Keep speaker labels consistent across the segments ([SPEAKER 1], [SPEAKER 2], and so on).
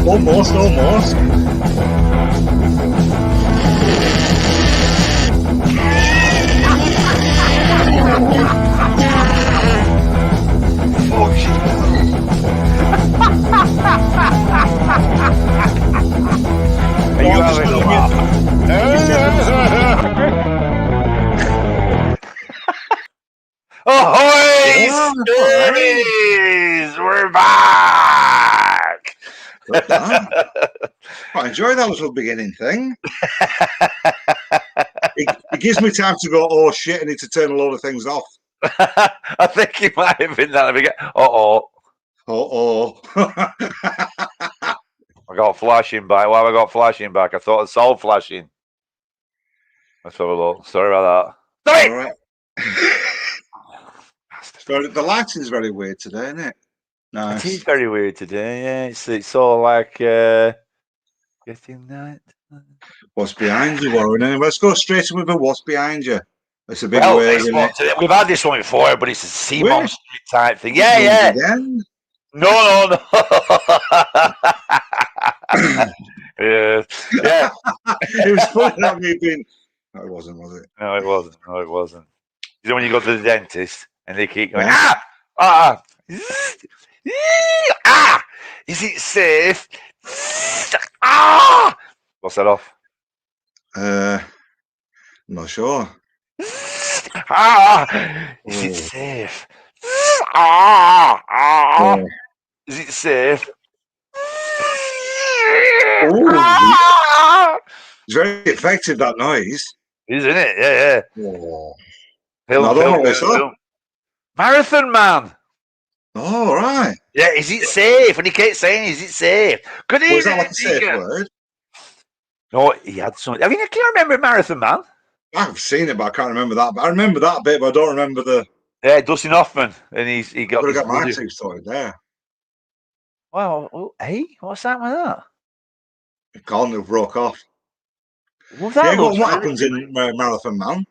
[SPEAKER 1] Almost.
[SPEAKER 2] Are you having a laugh? Ahoy, Stooges! We're back!
[SPEAKER 1] I enjoy that little beginning thing. It gives me time to go, oh shit, I need to turn a load of things off.
[SPEAKER 2] I think it might have been that. I got flashing back. Why have I got flashing back? I thought I saw flashing. Let's have a look. Sorry about that.
[SPEAKER 1] All right. The lighting's very weird today, isn't it? Nice.
[SPEAKER 2] It is very weird today. Yeah, it's all like getting that.
[SPEAKER 1] What's behind you, Warren? Anyway, let's go straight with the what's behind you. It's a big word, isn't it?
[SPEAKER 2] We've had this one before, but it's a sea monster type thing. Yeah. No. Yeah.
[SPEAKER 1] It was funny that me being. No, it wasn't, was it?
[SPEAKER 2] No, it wasn't. You know when you go to the dentist and they keep going, is it safe? What's that off?
[SPEAKER 1] I'm not sure.
[SPEAKER 2] Is it safe? Is it safe?
[SPEAKER 1] It's very effective, that noise.
[SPEAKER 2] Isn't it? Yeah.
[SPEAKER 1] Film.
[SPEAKER 2] Marathon Man.
[SPEAKER 1] Oh, right.
[SPEAKER 2] Yeah, is it safe? And he kept saying, is it safe? Good evening.
[SPEAKER 1] Was that like a safe word?
[SPEAKER 2] No, he had something. I mean, can you remember Marathon Man?
[SPEAKER 1] I've seen it, but I can't remember that. But I remember that bit, but I don't remember the.
[SPEAKER 2] Yeah, Dustin Hoffman, and he got.
[SPEAKER 1] Could have got my two sorted there.
[SPEAKER 2] Well, hey, what's that with that?
[SPEAKER 1] The corner broke off.
[SPEAKER 2] Well, what
[SPEAKER 1] happens in Marathon Man?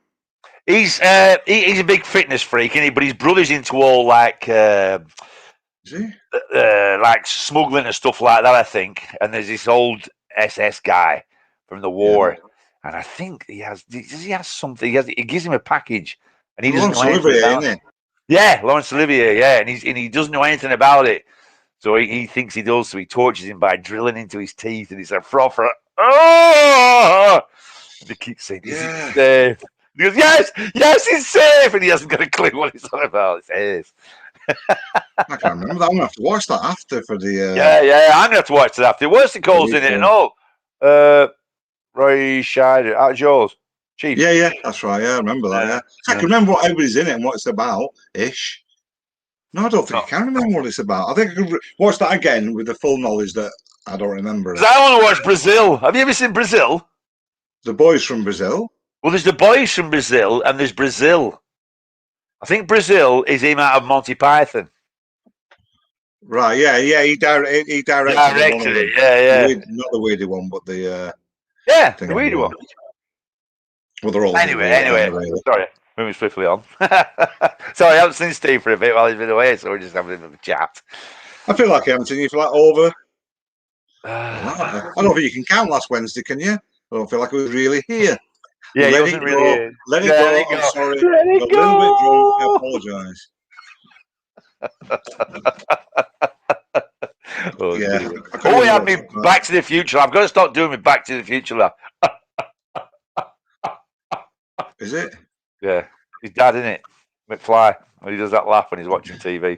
[SPEAKER 2] He's a big fitness freak, isn't he? But his brother's into all like.
[SPEAKER 1] Is he?
[SPEAKER 2] Like smuggling and stuff like that, I think. And there's this old SS guy from the war, and I think he has something. He gives him a package, and he doesn't know anything about it. Yeah, Laurence Olivier, yeah, and he doesn't know anything about it. So he thinks he does. So he tortures him by drilling into his teeth, and he's a frother. Oh! And he keeps saying, "Is it safe?" He goes, "Yes, it's safe," and he hasn't got a clue what it's all about. It is.
[SPEAKER 1] I can't remember that. I'm gonna have to watch that after for the.
[SPEAKER 2] Yeah. I'm gonna have to watch that after. What's the calls in it and all? Roy Scheider, out of yours, Chief.
[SPEAKER 1] Yeah, that's right. Yeah, I remember that. Yeah, I can remember what everybody's in it and what it's about. Ish. No, I don't think I can remember what it's about. I think I could watch that again with the full knowledge that I don't remember it.
[SPEAKER 2] I want to watch Brazil. Have you ever seen Brazil?
[SPEAKER 1] The Boys from Brazil.
[SPEAKER 2] Well, there's the Boys from Brazil, and there's Brazil. I think Brazil is him out of Monty Python.
[SPEAKER 1] Right, yeah, he directed it.
[SPEAKER 2] Yeah.
[SPEAKER 1] Not the weirdy one, but the
[SPEAKER 2] the weirdy one.
[SPEAKER 1] Well, they're all
[SPEAKER 2] anyway. Sorry, moving swiftly on. Sorry, I haven't seen Steve for a bit while he's been away, so we're just having a bit of a chat.
[SPEAKER 1] I feel like I haven't seen you for like over. I don't think you can count last Wednesday, can you? I don't feel like it was really here.
[SPEAKER 2] Yeah, he wasn't really here.
[SPEAKER 1] Let it go. I'm sorry.
[SPEAKER 2] Let it go.
[SPEAKER 1] A little bit drunk. I apologise.
[SPEAKER 2] He had me Back to the Future. I've got to stop doing my Back to the Future laugh.
[SPEAKER 1] Is it?
[SPEAKER 2] Yeah, his dad, isn't it? McFly. He does that laugh when he's watching TV.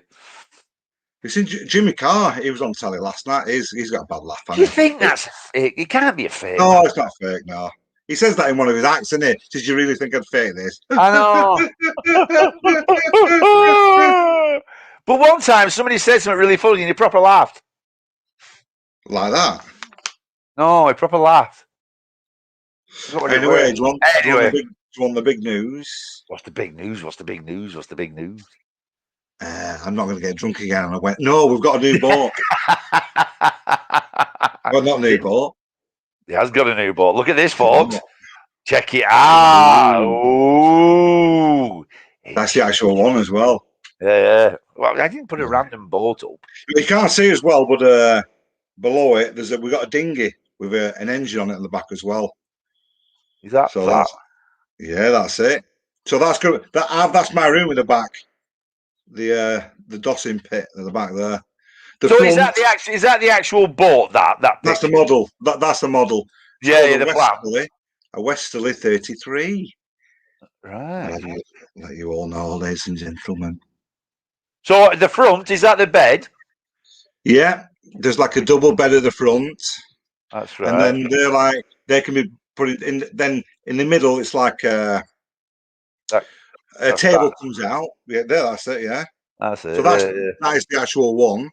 [SPEAKER 1] You see, Jimmy Carr, he was on telly last night. He's got a bad laugh.
[SPEAKER 2] Do you think that's fake? It can't be a fake.
[SPEAKER 1] No, it's not fake, no. He says that in one of his acts, isn't it? Did you really think I'd fake this?
[SPEAKER 2] I know. But one time somebody said something really funny and he proper laughed.
[SPEAKER 1] Like that?
[SPEAKER 2] No, he proper laughed.
[SPEAKER 1] Anyway, do you want the big news?
[SPEAKER 2] What's the big news?
[SPEAKER 1] I'm not going to get drunk again. And I went, no, we've got a new boat. Well, not a new boat.
[SPEAKER 2] He has got a new boat. Look at this, folks. Check it out. Ooh.
[SPEAKER 1] That's the actual one as well.
[SPEAKER 2] Yeah. Well, I didn't put a random boat up.
[SPEAKER 1] You can't see as well, but below it, we've got a dinghy with an engine on it in the back as well.
[SPEAKER 2] Is that
[SPEAKER 1] So
[SPEAKER 2] that?
[SPEAKER 1] that's it. So that's good. That's my room in the back. The dossing pit at the back there.
[SPEAKER 2] So
[SPEAKER 1] front,
[SPEAKER 2] is that the actual boat? That's
[SPEAKER 1] the model. That's the model. It's
[SPEAKER 2] yeah, the plan.
[SPEAKER 1] A Westerly 33.
[SPEAKER 2] Right.
[SPEAKER 1] Let you all know, ladies and gentlemen.
[SPEAKER 2] So at the front, is that the bed?
[SPEAKER 1] Yeah, there's like a double bed at the front.
[SPEAKER 2] That's right.
[SPEAKER 1] And then they can be put in. Then in the middle, it's like a table comes out. Yeah, that's it. Yeah,
[SPEAKER 2] that's it.
[SPEAKER 1] So that is the actual one.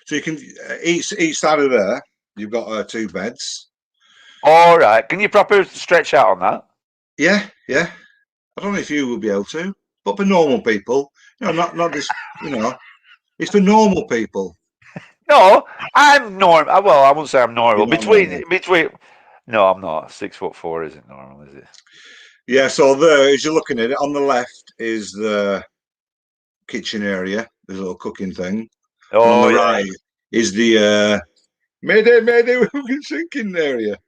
[SPEAKER 1] So you can each side of there, you've got 2 beds.
[SPEAKER 2] All right. Can you properly stretch out on that?
[SPEAKER 1] Yeah. I don't know if you will be able to, but for normal people, not this. It's for normal people.
[SPEAKER 2] No, I'm normal. Well, I wouldn't say I'm normal.
[SPEAKER 1] Normal.
[SPEAKER 2] No, I'm not. 6'4" isn't normal, is it?
[SPEAKER 1] Yeah. So there, as you're looking at it, on the left is the kitchen area. There's a little cooking thing. And on the right is the Mayday, we're sinking area.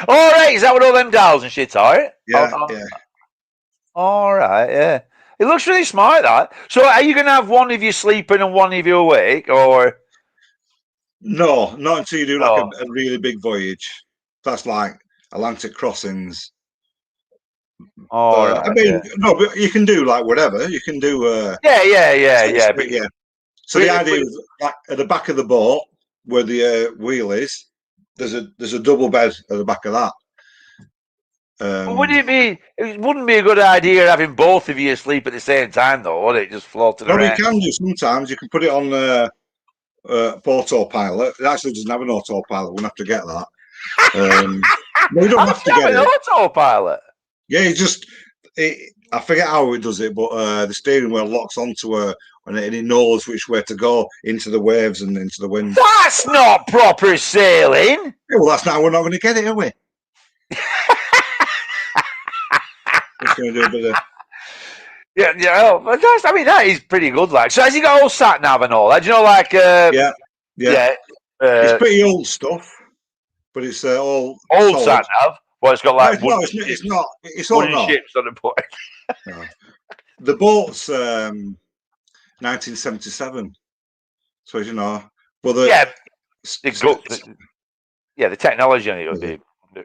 [SPEAKER 2] All right, is that what all them dials and shit are?
[SPEAKER 1] Yeah.
[SPEAKER 2] All right, yeah. It looks really smart, that. So are you going to have one of you sleeping and one of you awake, or?
[SPEAKER 1] No, not until you do like a really big voyage. That's like Atlantic crossings.
[SPEAKER 2] Right,
[SPEAKER 1] no, but you can do like whatever. You can do.
[SPEAKER 2] Yeah.
[SPEAKER 1] So the idea is, like at the back of the boat, where the wheel is, there's a double bed at the back of that.
[SPEAKER 2] It wouldn't be a good idea having both of you asleep at the same time, though, would it? Just floating around.
[SPEAKER 1] You can do sometimes. You can put it on autopilot. It actually doesn't have an autopilot. We'll have to get that. No, you don't have to get
[SPEAKER 2] an autopilot.
[SPEAKER 1] Yeah, I forget how it does it, but the steering wheel locks onto her and it knows which way to go into the waves and into the wind.
[SPEAKER 2] That's not proper sailing.
[SPEAKER 1] Yeah, well, that's not. We're not going to get it, are we? Just going to do a bit of.
[SPEAKER 2] Yeah. That is pretty good. Like, so has he got all sat nav and all that? Do you know, like,
[SPEAKER 1] yeah. It's pretty old stuff, but it's all
[SPEAKER 2] old sat nav. Well, it's got like
[SPEAKER 1] it's not. It's all not.
[SPEAKER 2] Ships on the boat.
[SPEAKER 1] No. The boat's 1977, so but
[SPEAKER 2] the technology on it would be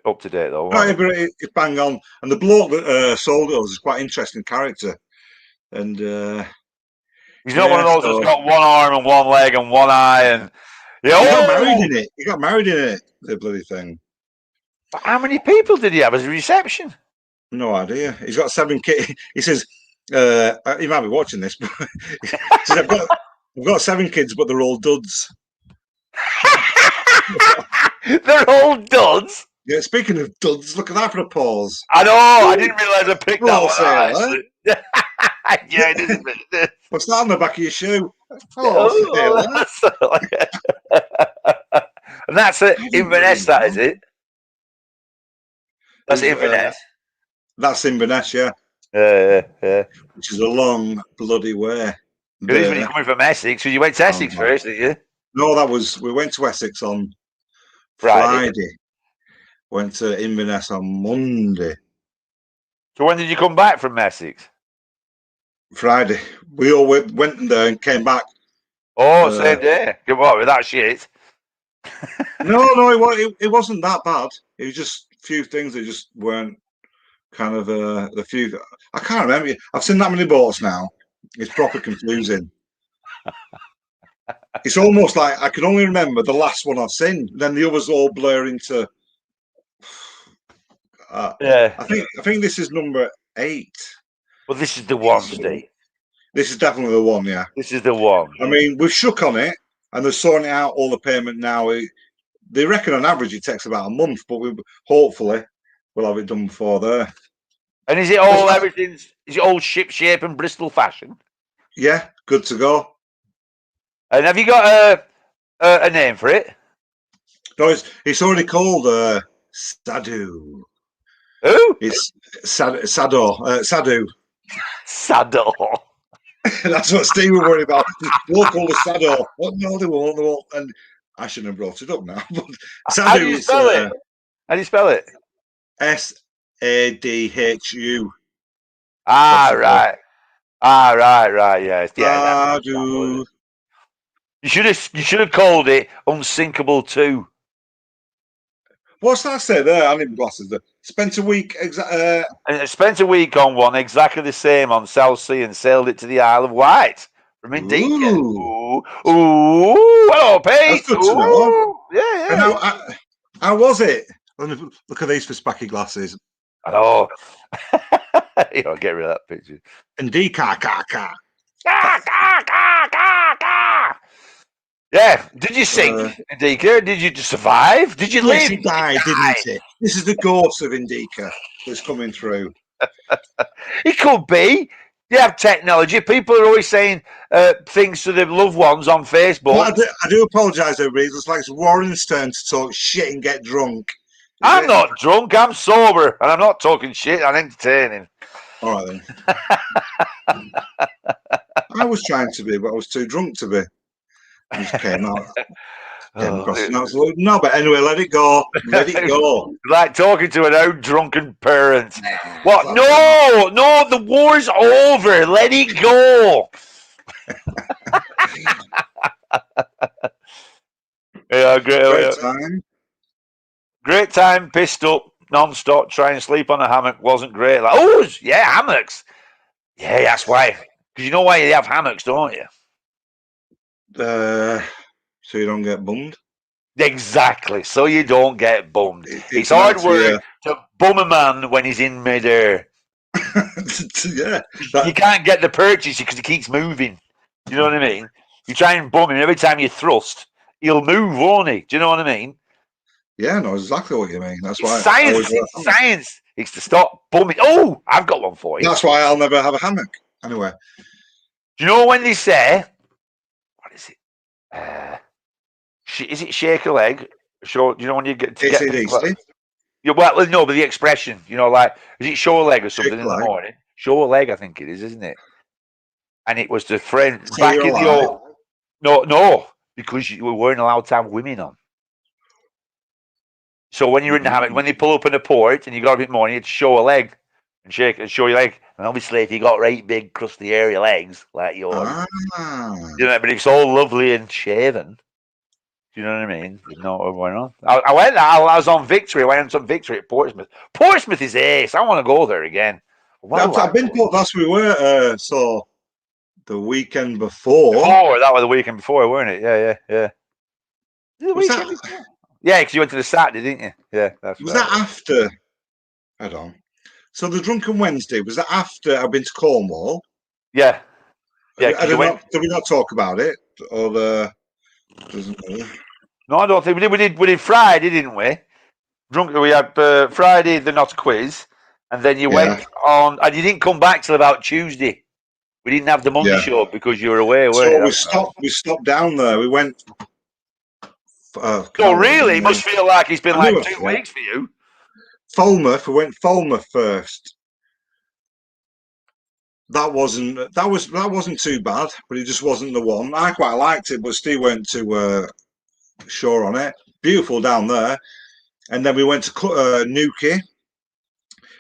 [SPEAKER 2] up to date though.
[SPEAKER 1] Right, but it's bang on. And the bloke that sold it is quite an interesting character, and
[SPEAKER 2] he's not one of those that's got one arm and one leg and one eye and.
[SPEAKER 1] He got married in it. The bloody thing.
[SPEAKER 2] But how many people did he have as a reception?
[SPEAKER 1] No idea. He's got 7 kids. He says, he might be watching this, but he says, I've got 7 kids, but they're all duds.
[SPEAKER 2] They're all duds?
[SPEAKER 1] Yeah, speaking of duds, look at that for a pause.
[SPEAKER 2] I know, I didn't realise I picked that one. Yeah, it is a bit.
[SPEAKER 1] What's that on the back of your shoe?
[SPEAKER 2] And that's it. Inverness, that is it. That's Inverness.
[SPEAKER 1] That's Inverness, yeah.
[SPEAKER 2] Yeah.
[SPEAKER 1] Which is a long bloody way.
[SPEAKER 2] It is when you're coming from Essex. So you went to Essex first, didn't you?
[SPEAKER 1] No, we went to Essex on Friday. Went to Inverness on Monday.
[SPEAKER 2] So when did you come back from Essex?
[SPEAKER 1] Friday. We all went there and came back.
[SPEAKER 2] Oh, same day. What, with that shit?
[SPEAKER 1] No, it wasn't that bad. It was just a few things that just weren't kind of the few. I can't remember. I've seen that many boats now. It's proper confusing. It's almost like I can only remember the last one I've seen. Then the others all blur into. I think this is number 8.
[SPEAKER 2] Well, this is the one, Steve.
[SPEAKER 1] This is definitely the one, yeah.
[SPEAKER 2] This is the one.
[SPEAKER 1] I mean, we've shook on it, and they're sorting out all the payment now. They reckon on average it takes about a month, but hopefully we'll have it done before there.
[SPEAKER 2] And is it all everything's? Is it all ship shape and Bristol fashion?
[SPEAKER 1] Yeah, good to go.
[SPEAKER 2] And have you got a name for it?
[SPEAKER 1] No, it's already called Sadu.
[SPEAKER 2] Who?
[SPEAKER 1] It's Sadu.
[SPEAKER 2] Saddle.
[SPEAKER 1] That's what Steve was worried about. We'll call the Saddle. Oh, no, they won't. They won't. And I shouldn't have brought it up now. But
[SPEAKER 2] How do you spell it? How do you spell it?
[SPEAKER 1] Sadhu.
[SPEAKER 2] Right. Right. Yeah.
[SPEAKER 1] Sadhu.
[SPEAKER 2] You should have called it Unsinkable 2.
[SPEAKER 1] What's that say there? I need my glasses there. Spent a week
[SPEAKER 2] And spent a week on one exactly the same on South Sea and sailed it to the Isle of Wight from Indika. Ooh. Hello, Pete.
[SPEAKER 1] That's good to know.
[SPEAKER 2] Yeah.
[SPEAKER 1] And how was it? Look at these for spacky glasses.
[SPEAKER 2] I know. Get rid of that picture.
[SPEAKER 1] Indika.
[SPEAKER 2] Yeah. Did you sink, Indika? Did you survive? Did you live?
[SPEAKER 1] He died, didn't it? This is the ghost of Indika that's coming through.
[SPEAKER 2] It could be. You have technology. People are always saying things to their loved ones on Facebook.
[SPEAKER 1] Well, I do apologise, everybody. It's like it's Warren's turn to talk shit and get drunk.
[SPEAKER 2] I'm not drunk. I'm sober, and I'm not talking shit. I'm entertaining.
[SPEAKER 1] All right then. I was trying to be, but I was too drunk to be. I just came out. No, but anyway, let it go. Let it go.
[SPEAKER 2] Like talking to an old drunken parent. What? No, the war's over. Let it go. Yeah,
[SPEAKER 1] great time.
[SPEAKER 2] Great time, pissed up, non-stop, trying to sleep on a hammock wasn't great. Like, hammocks. Yeah, that's why. Because you know why you have hammocks, don't you?
[SPEAKER 1] So you don't get bummed?
[SPEAKER 2] Exactly, so you don't get bummed. It's hard work to bum a man when he's in midair.
[SPEAKER 1] Yeah.
[SPEAKER 2] You can't get the purchase because he keeps moving. You know what I mean? You try and bum him, every time you thrust, he'll move, won't he? Do you know what I mean?
[SPEAKER 1] Yeah, I know exactly what you mean. That's why
[SPEAKER 2] it's science. It's to stop bumming. Oh, I've got one for you.
[SPEAKER 1] That's why I'll never have a hammock. Anyway.
[SPEAKER 2] Do you know when they say, what is it? Is it shake a leg? Sure. Do you know when you get to get well, no, but the expression, like, is it show a leg or something in the morning? Show a leg, I think it is, isn't it? And it was the friend back in the old. No, because you weren't allowed to have women on. So when you're in the hammock, when they pull up in a port and you got a bit more, you had to show a leg and shake and show your leg. And obviously, if you got right big, crusty, hairy legs like yours, but it's all lovely and shaven. Do you know what I mean? You know what went on. I was on Victory. I went on Victory at Portsmouth. Portsmouth is ace. I want to go there again.
[SPEAKER 1] I've been to that's we were so the weekend before.
[SPEAKER 2] That was the weekend before, weren't it? Yeah. The weekend before? Yeah, because you went to the Saturday, didn't you? Yeah, that's
[SPEAKER 1] was that after? I don't. So the Drunken Wednesday, was that after I've been to Cornwall?
[SPEAKER 2] Yeah.
[SPEAKER 1] Did we not talk about it? Or
[SPEAKER 2] no, I don't think we did. We did Friday, didn't we? We had Friday the not quiz, and then you went on, and you didn't come back till about Tuesday. We didn't have the Monday show because you were away, weren't you?
[SPEAKER 1] We stopped down there. We went.
[SPEAKER 2] Really? It must feel like it's been like 2 weeks for you.
[SPEAKER 1] Falmouth. We went Falmouth first. That wasn't too bad, but it just wasn't the one. I quite liked it, but Steve went to sure on it. Beautiful down there. And then we went to Newquay,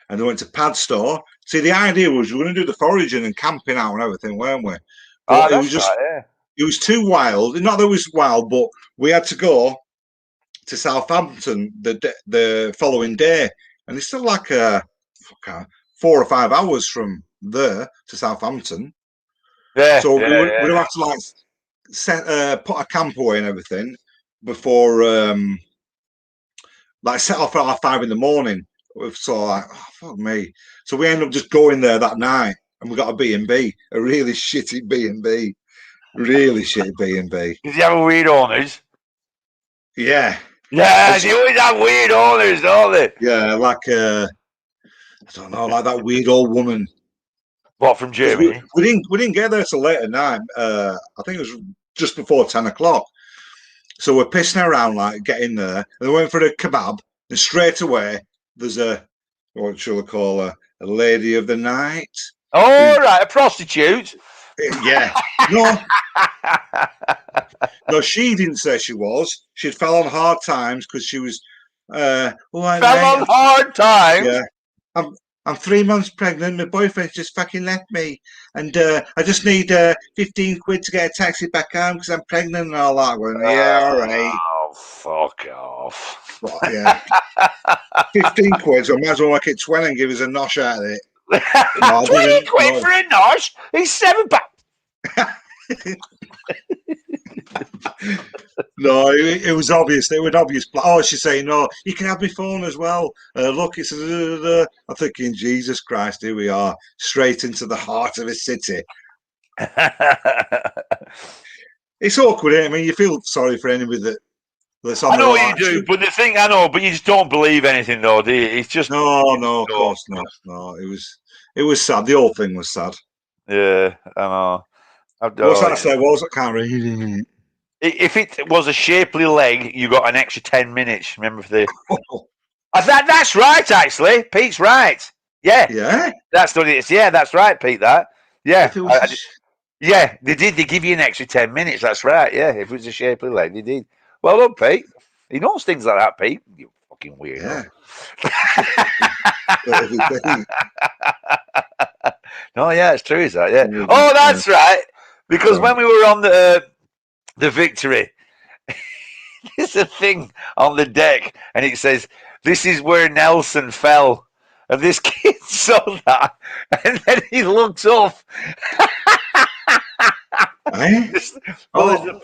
[SPEAKER 1] and then went to Padstow. See, the idea was we were going to do the foraging and camping out and everything, weren't we? But it was just it was too wild. Not that it was wild, but we had to go to Southampton the following day, and it's still like 4 or 5 hours from there to Southampton.
[SPEAKER 2] Yeah.
[SPEAKER 1] So we would have to like put a camp away and everything before set off at 5 in the morning. So like, fuck me. So we ended up just going there that night, and we got a B&B, a really shitty B&B, really shitty B&B.
[SPEAKER 2] Did you have weird owners?
[SPEAKER 1] Yeah.
[SPEAKER 2] Yeah, they always have weird owners, don't they?
[SPEAKER 1] Yeah, like I don't know, like that weird old woman.
[SPEAKER 2] What, from Germany?
[SPEAKER 1] We didn't get there till late at night. I think it was just before 10 o'clock. So we're pissing around, like getting there, and we went for a kebab, and straight away there's what shall I call her? A lady of the night.
[SPEAKER 2] Oh, right, a prostitute.
[SPEAKER 1] Yeah. No, she didn't say she was. She'd fell on hard times because she was. All right,
[SPEAKER 2] Fell
[SPEAKER 1] mate.
[SPEAKER 2] on hard times.
[SPEAKER 1] Yeah. I'm 3 months pregnant. My boyfriend just fucking left me, and I just need 15 quid to get a taxi back home because I'm pregnant and all that. One. Yeah, all right.
[SPEAKER 2] Oh, fuck off.
[SPEAKER 1] But, yeah. 15 quid, so I might as well make it 20 and give us a nosh out of it. No,
[SPEAKER 2] 20 quid for a nosh? He's £7.
[SPEAKER 1] No, it was obvious. It was obvious. Oh, she's saying, no, you can have my phone as well. Look, it's. I'm thinking, Jesus Christ, here we are, straight into the heart of a city. It's awkward, isn't it? I mean, you feel sorry for anybody that's on.
[SPEAKER 2] I know what you do, but the thing I know, but you just don't believe anything, though, do you? It's just
[SPEAKER 1] no, of course not. No, it was sad. The whole thing was sad.
[SPEAKER 2] Yeah, I know.
[SPEAKER 1] What's that say? What was it? Can't read it.
[SPEAKER 2] If it was a shapely leg, you got an extra 10 minutes. Remember for the. That's right, actually. Pete's right. Yeah. That's what it is. Yeah, that's right, Pete. That. Yeah. Yeah, they did. They give you an extra 10 minutes. That's right. Yeah, if it was a shapely leg, they did. Well done, Pete. He knows things like that, Pete. You fucking weirdo.
[SPEAKER 1] Yeah.
[SPEAKER 2] No, yeah, it's true, is that? Yeah. Oh, that's right. Because when we were on the Victory, there's a thing on the deck, and it says, "This is where Nelson fell." And this kid saw that, and then he looks up. There's a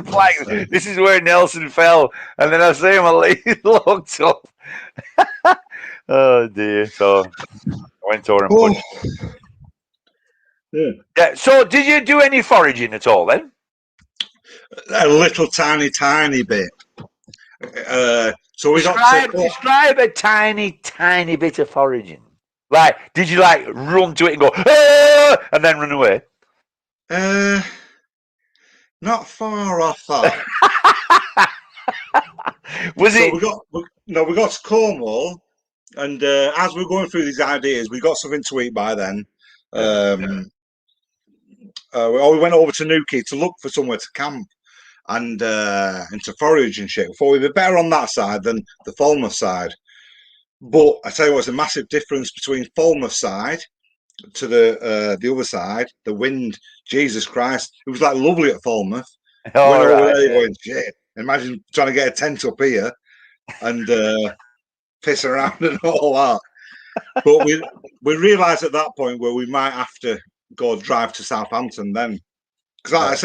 [SPEAKER 2] flag. This is where Nelson fell, and then I see him. He looked up. Oh dear! So I went over and put. Yeah. So, did you do any foraging at all then?
[SPEAKER 1] A little tiny bit. So we
[SPEAKER 2] describe a tiny bit of foraging. Like, did you run to it and go, ah! And then run away?
[SPEAKER 1] Not far off that.
[SPEAKER 2] We
[SPEAKER 1] got to Cornwall, and as we were going through these ideas, we got something to eat by then. We went over to Newquay to look for somewhere to camp and to forage and shit. We thought we'd be better on that side than the Falmouth side. But I tell you what, it's a massive difference between Falmouth side to the other side. The wind, Jesus Christ, it was lovely at Falmouth. Went over there, going, shit. Imagine trying to get a tent up here and piss around and all that. But we realised at that point where we might have to drive to Southampton then, because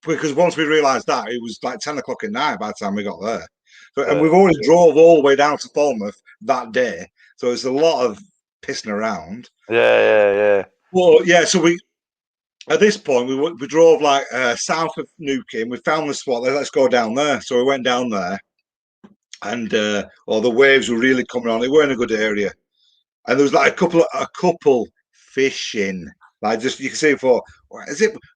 [SPEAKER 1] because once we realised that, it was 10 o'clock at night by the time we got there. And we've already drove all the way down to Falmouth that day, so it's a lot of pissing around.
[SPEAKER 2] Yeah.
[SPEAKER 1] Well, yeah. So at this point we drove south of Newquay, and we found the spot. Let's go down there. So we went down there, and the waves were really coming on. It weren't a good area, and there was a couple fishing. Just you can see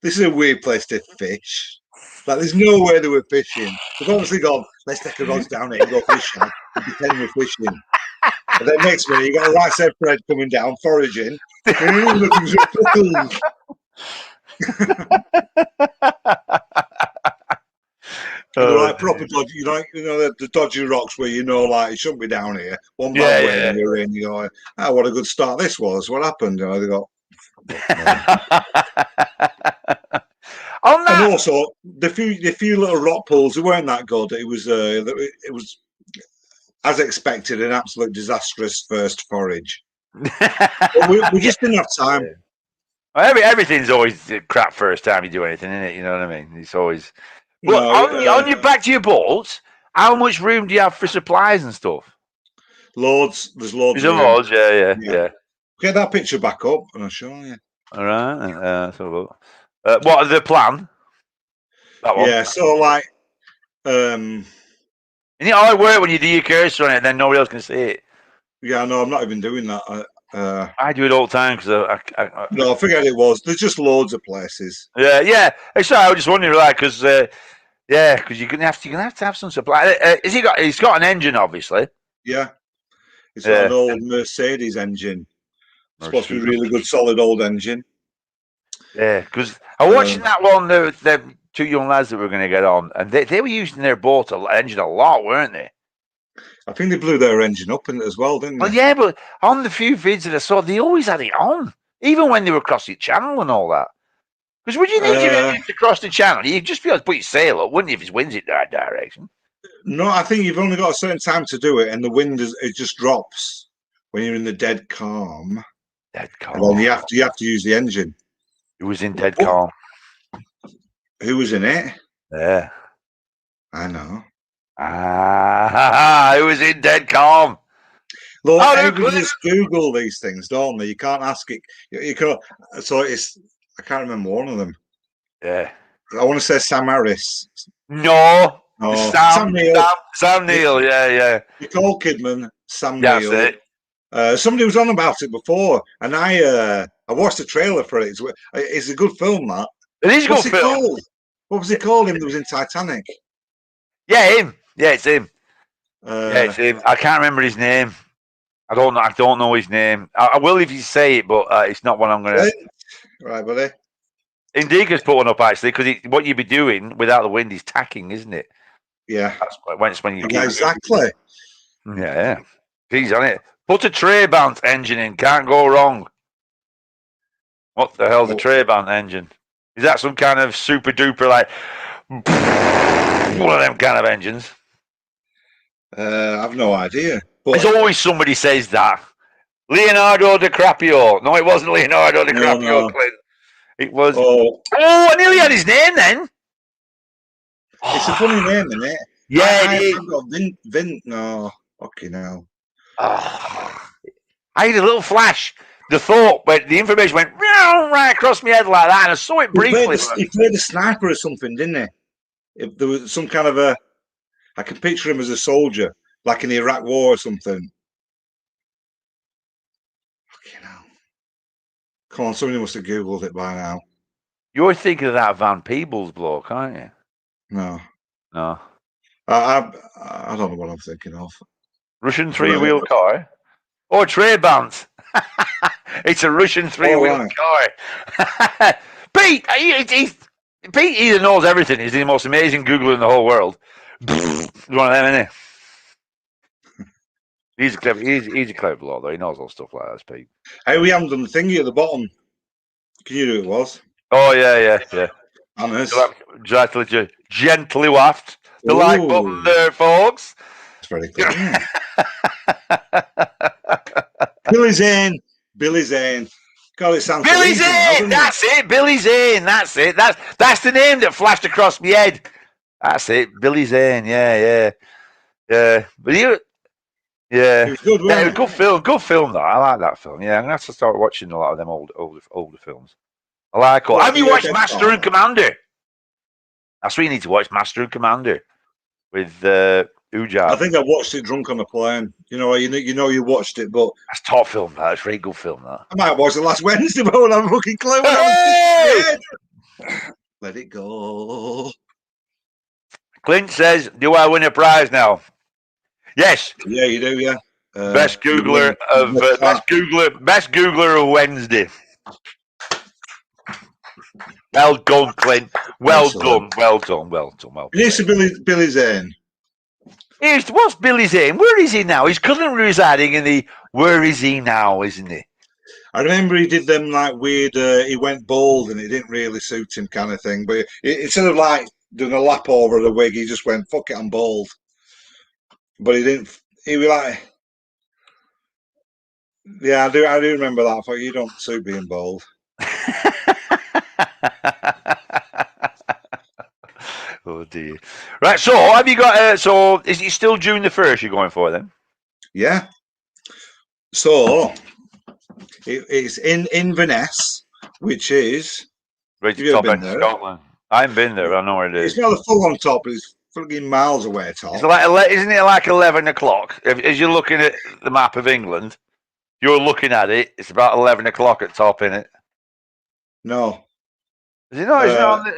[SPEAKER 1] this is a weird place to fish. There's no way they were fishing. They've obviously gone, let's take the rods down here and go fishing and pretend we're fishing. And then next minute you got a right said Fred coming down, foraging. Looking for pickles. Proper dodgy, the dodgy rocks where it shouldn't be down here. One bad way and you're in, you go, oh, what a good start this was. What happened? They got. And also the few little rock pools, they weren't that good. It was as expected an absolute disastrous first forage. we just didn't have time.
[SPEAKER 2] Well, everything's always crap first time you do anything, isn't it? You know what I mean? It's always. Well, on your back to your boat, how much room do you have for supplies and stuff?
[SPEAKER 1] Loads. There's loads.
[SPEAKER 2] There's loads. Yeah.
[SPEAKER 1] Get that picture back up, and I'll show you.
[SPEAKER 2] All right. What are the plan? That one.
[SPEAKER 1] Yeah. So
[SPEAKER 2] and you know how it works when you do your cursor on it, and then nobody else can see it.
[SPEAKER 1] Yeah, no, I'm not even doing that.
[SPEAKER 2] I do it all the time because
[SPEAKER 1] no, I forget it was. There's just loads of places.
[SPEAKER 2] Yeah. Actually, I was just wondering, because because you're gonna have to have some supply. He's got an engine, obviously.
[SPEAKER 1] Yeah, it's got an old Mercedes engine. supposed to be a really good, solid old engine.
[SPEAKER 2] Yeah, because I'm watching that one. The two young lads that were going to get on, and they were using their boat engine a lot, weren't they?
[SPEAKER 1] I think they blew their engine up in it as well, didn't they?
[SPEAKER 2] Well, yeah, but on the few vids that I saw, they always had it on, even when they were crossing the channel and all that. Because would you need your engine to cross the channel? You'd just be able to put your sail up, wouldn't you, if it's winds in that direction?
[SPEAKER 1] No, I think you've only got a certain time to do it, and the wind it just drops when you're in the dead calm.
[SPEAKER 2] Dead calm.
[SPEAKER 1] And then you have to use the engine.
[SPEAKER 2] It was in dead calm.
[SPEAKER 1] Who was in it?
[SPEAKER 2] Yeah.
[SPEAKER 1] I know.
[SPEAKER 2] It was in dead calm.
[SPEAKER 1] Look, everybody just Google these things, don't they? You can't ask it. You can't. So I can't remember one of them.
[SPEAKER 2] Yeah.
[SPEAKER 1] I want to say Sam Harris.
[SPEAKER 2] No.
[SPEAKER 1] Sam Neill.
[SPEAKER 2] Sam Neill. Yeah.
[SPEAKER 1] Nicole Kidman. Sam
[SPEAKER 2] Neill.
[SPEAKER 1] That's it. Somebody was on about it before, and I watched the trailer for it. It's a good film, that.
[SPEAKER 2] It is a good film.
[SPEAKER 1] Called? What was it called? Him that was in Titanic.
[SPEAKER 2] Yeah, him. Yeah, it's him. It's him. I can't remember his name. I don't know his name. I will if you say it, but it's not what I'm going to.
[SPEAKER 1] Right, buddy.
[SPEAKER 2] Indica's put one up actually, because what you'd be doing without the wind is tacking, isn't it?
[SPEAKER 1] Yeah.
[SPEAKER 2] That's when you
[SPEAKER 1] exactly.
[SPEAKER 2] Yeah. He's on it. Put a Trabant engine in. Can't go wrong. What the hell's a Trabant engine? Is that some kind of super duper like one of them kind of engines?
[SPEAKER 1] I've no idea.
[SPEAKER 2] There's always somebody says that. Leonardo DiCaprio. No, it wasn't Leonardo DiCaprio. No. It was. Oh, I nearly had his name then.
[SPEAKER 1] It's a funny name, isn't it?
[SPEAKER 2] Yeah, it is.
[SPEAKER 1] I've got Vint. No, okay, now.
[SPEAKER 2] I had a little flash. The thought, but the information went right across my head like that, and I saw it briefly.
[SPEAKER 1] He played a sniper or something, didn't he? If there was some kind of I can picture him as a soldier, like in the Iraq War or something. Fucking hell. Come on, somebody must have Googled it by now.
[SPEAKER 2] You're thinking of that Van Peebles bloke, aren't you?
[SPEAKER 1] No.
[SPEAKER 2] I
[SPEAKER 1] don't know what I'm thinking of.
[SPEAKER 2] Russian three-wheel car? Or Trabant. It's a Russian three-wheel car. Pete, Pete either knows everything. He's the most amazing Googler in the whole world. One of them, isn't he? He's a clever bloke, though. He knows all stuff like that, Pete.
[SPEAKER 1] Hey, we haven't done the thingy at the bottom. Can you do it, was?
[SPEAKER 2] Oh, yeah.
[SPEAKER 1] Honest.
[SPEAKER 2] Gently waft. The like button there, folks.
[SPEAKER 1] It's very clear. Billy Zane. God, it sounds
[SPEAKER 2] Billy Zane. That's it. Billy Zane. That's it. That's the name that flashed across my head. That's it. Billy Zane. Yeah. But it was good. It was a good film. Good film, though. I like that film. Yeah, I'm gonna have to start watching a lot of them older films. I like all. Have you watched Master and Commander? That's what you need to watch. Master and Commander with Ujab.
[SPEAKER 1] I think I watched it drunk on a plane. You watched it, but
[SPEAKER 2] that's top film. That's a very good film. That
[SPEAKER 1] I might watch it last Wednesday, but I don't have a fucking clue.
[SPEAKER 2] Hey!
[SPEAKER 1] Let it go.
[SPEAKER 2] Clint says, "Do I win a prize now?" Yes.
[SPEAKER 1] Yeah, you do. Yeah.
[SPEAKER 2] Best Googler of Wednesday. Well done, Clint. Well done.
[SPEAKER 1] Here's Billy Zane.
[SPEAKER 2] What's Billy Zane? Where is he now? He's currently residing in the Where Is He Now, isn't he?
[SPEAKER 1] I remember he did them like weird, he went bald and it didn't really suit him kind of thing. But instead of like doing a lap over the wig, he just went, fuck it, I'm bald. But he didn't, he was like, yeah, I do remember that. I thought, you don't suit being bald.
[SPEAKER 2] Oh dear. Right, so have you got? So is it still June the 1st you're going for then?
[SPEAKER 1] Yeah. So it's in Inverness, which is
[SPEAKER 2] right to top end of Scotland. I haven't been there. I know where it is.
[SPEAKER 1] It's not a full on top. It's fucking miles away. Top.
[SPEAKER 2] It's like, isn't it like 11 o'clock? As you're looking at the map of England, you're looking at it. It's about 11 o'clock at top, isn't it?
[SPEAKER 1] No.
[SPEAKER 2] Is it not?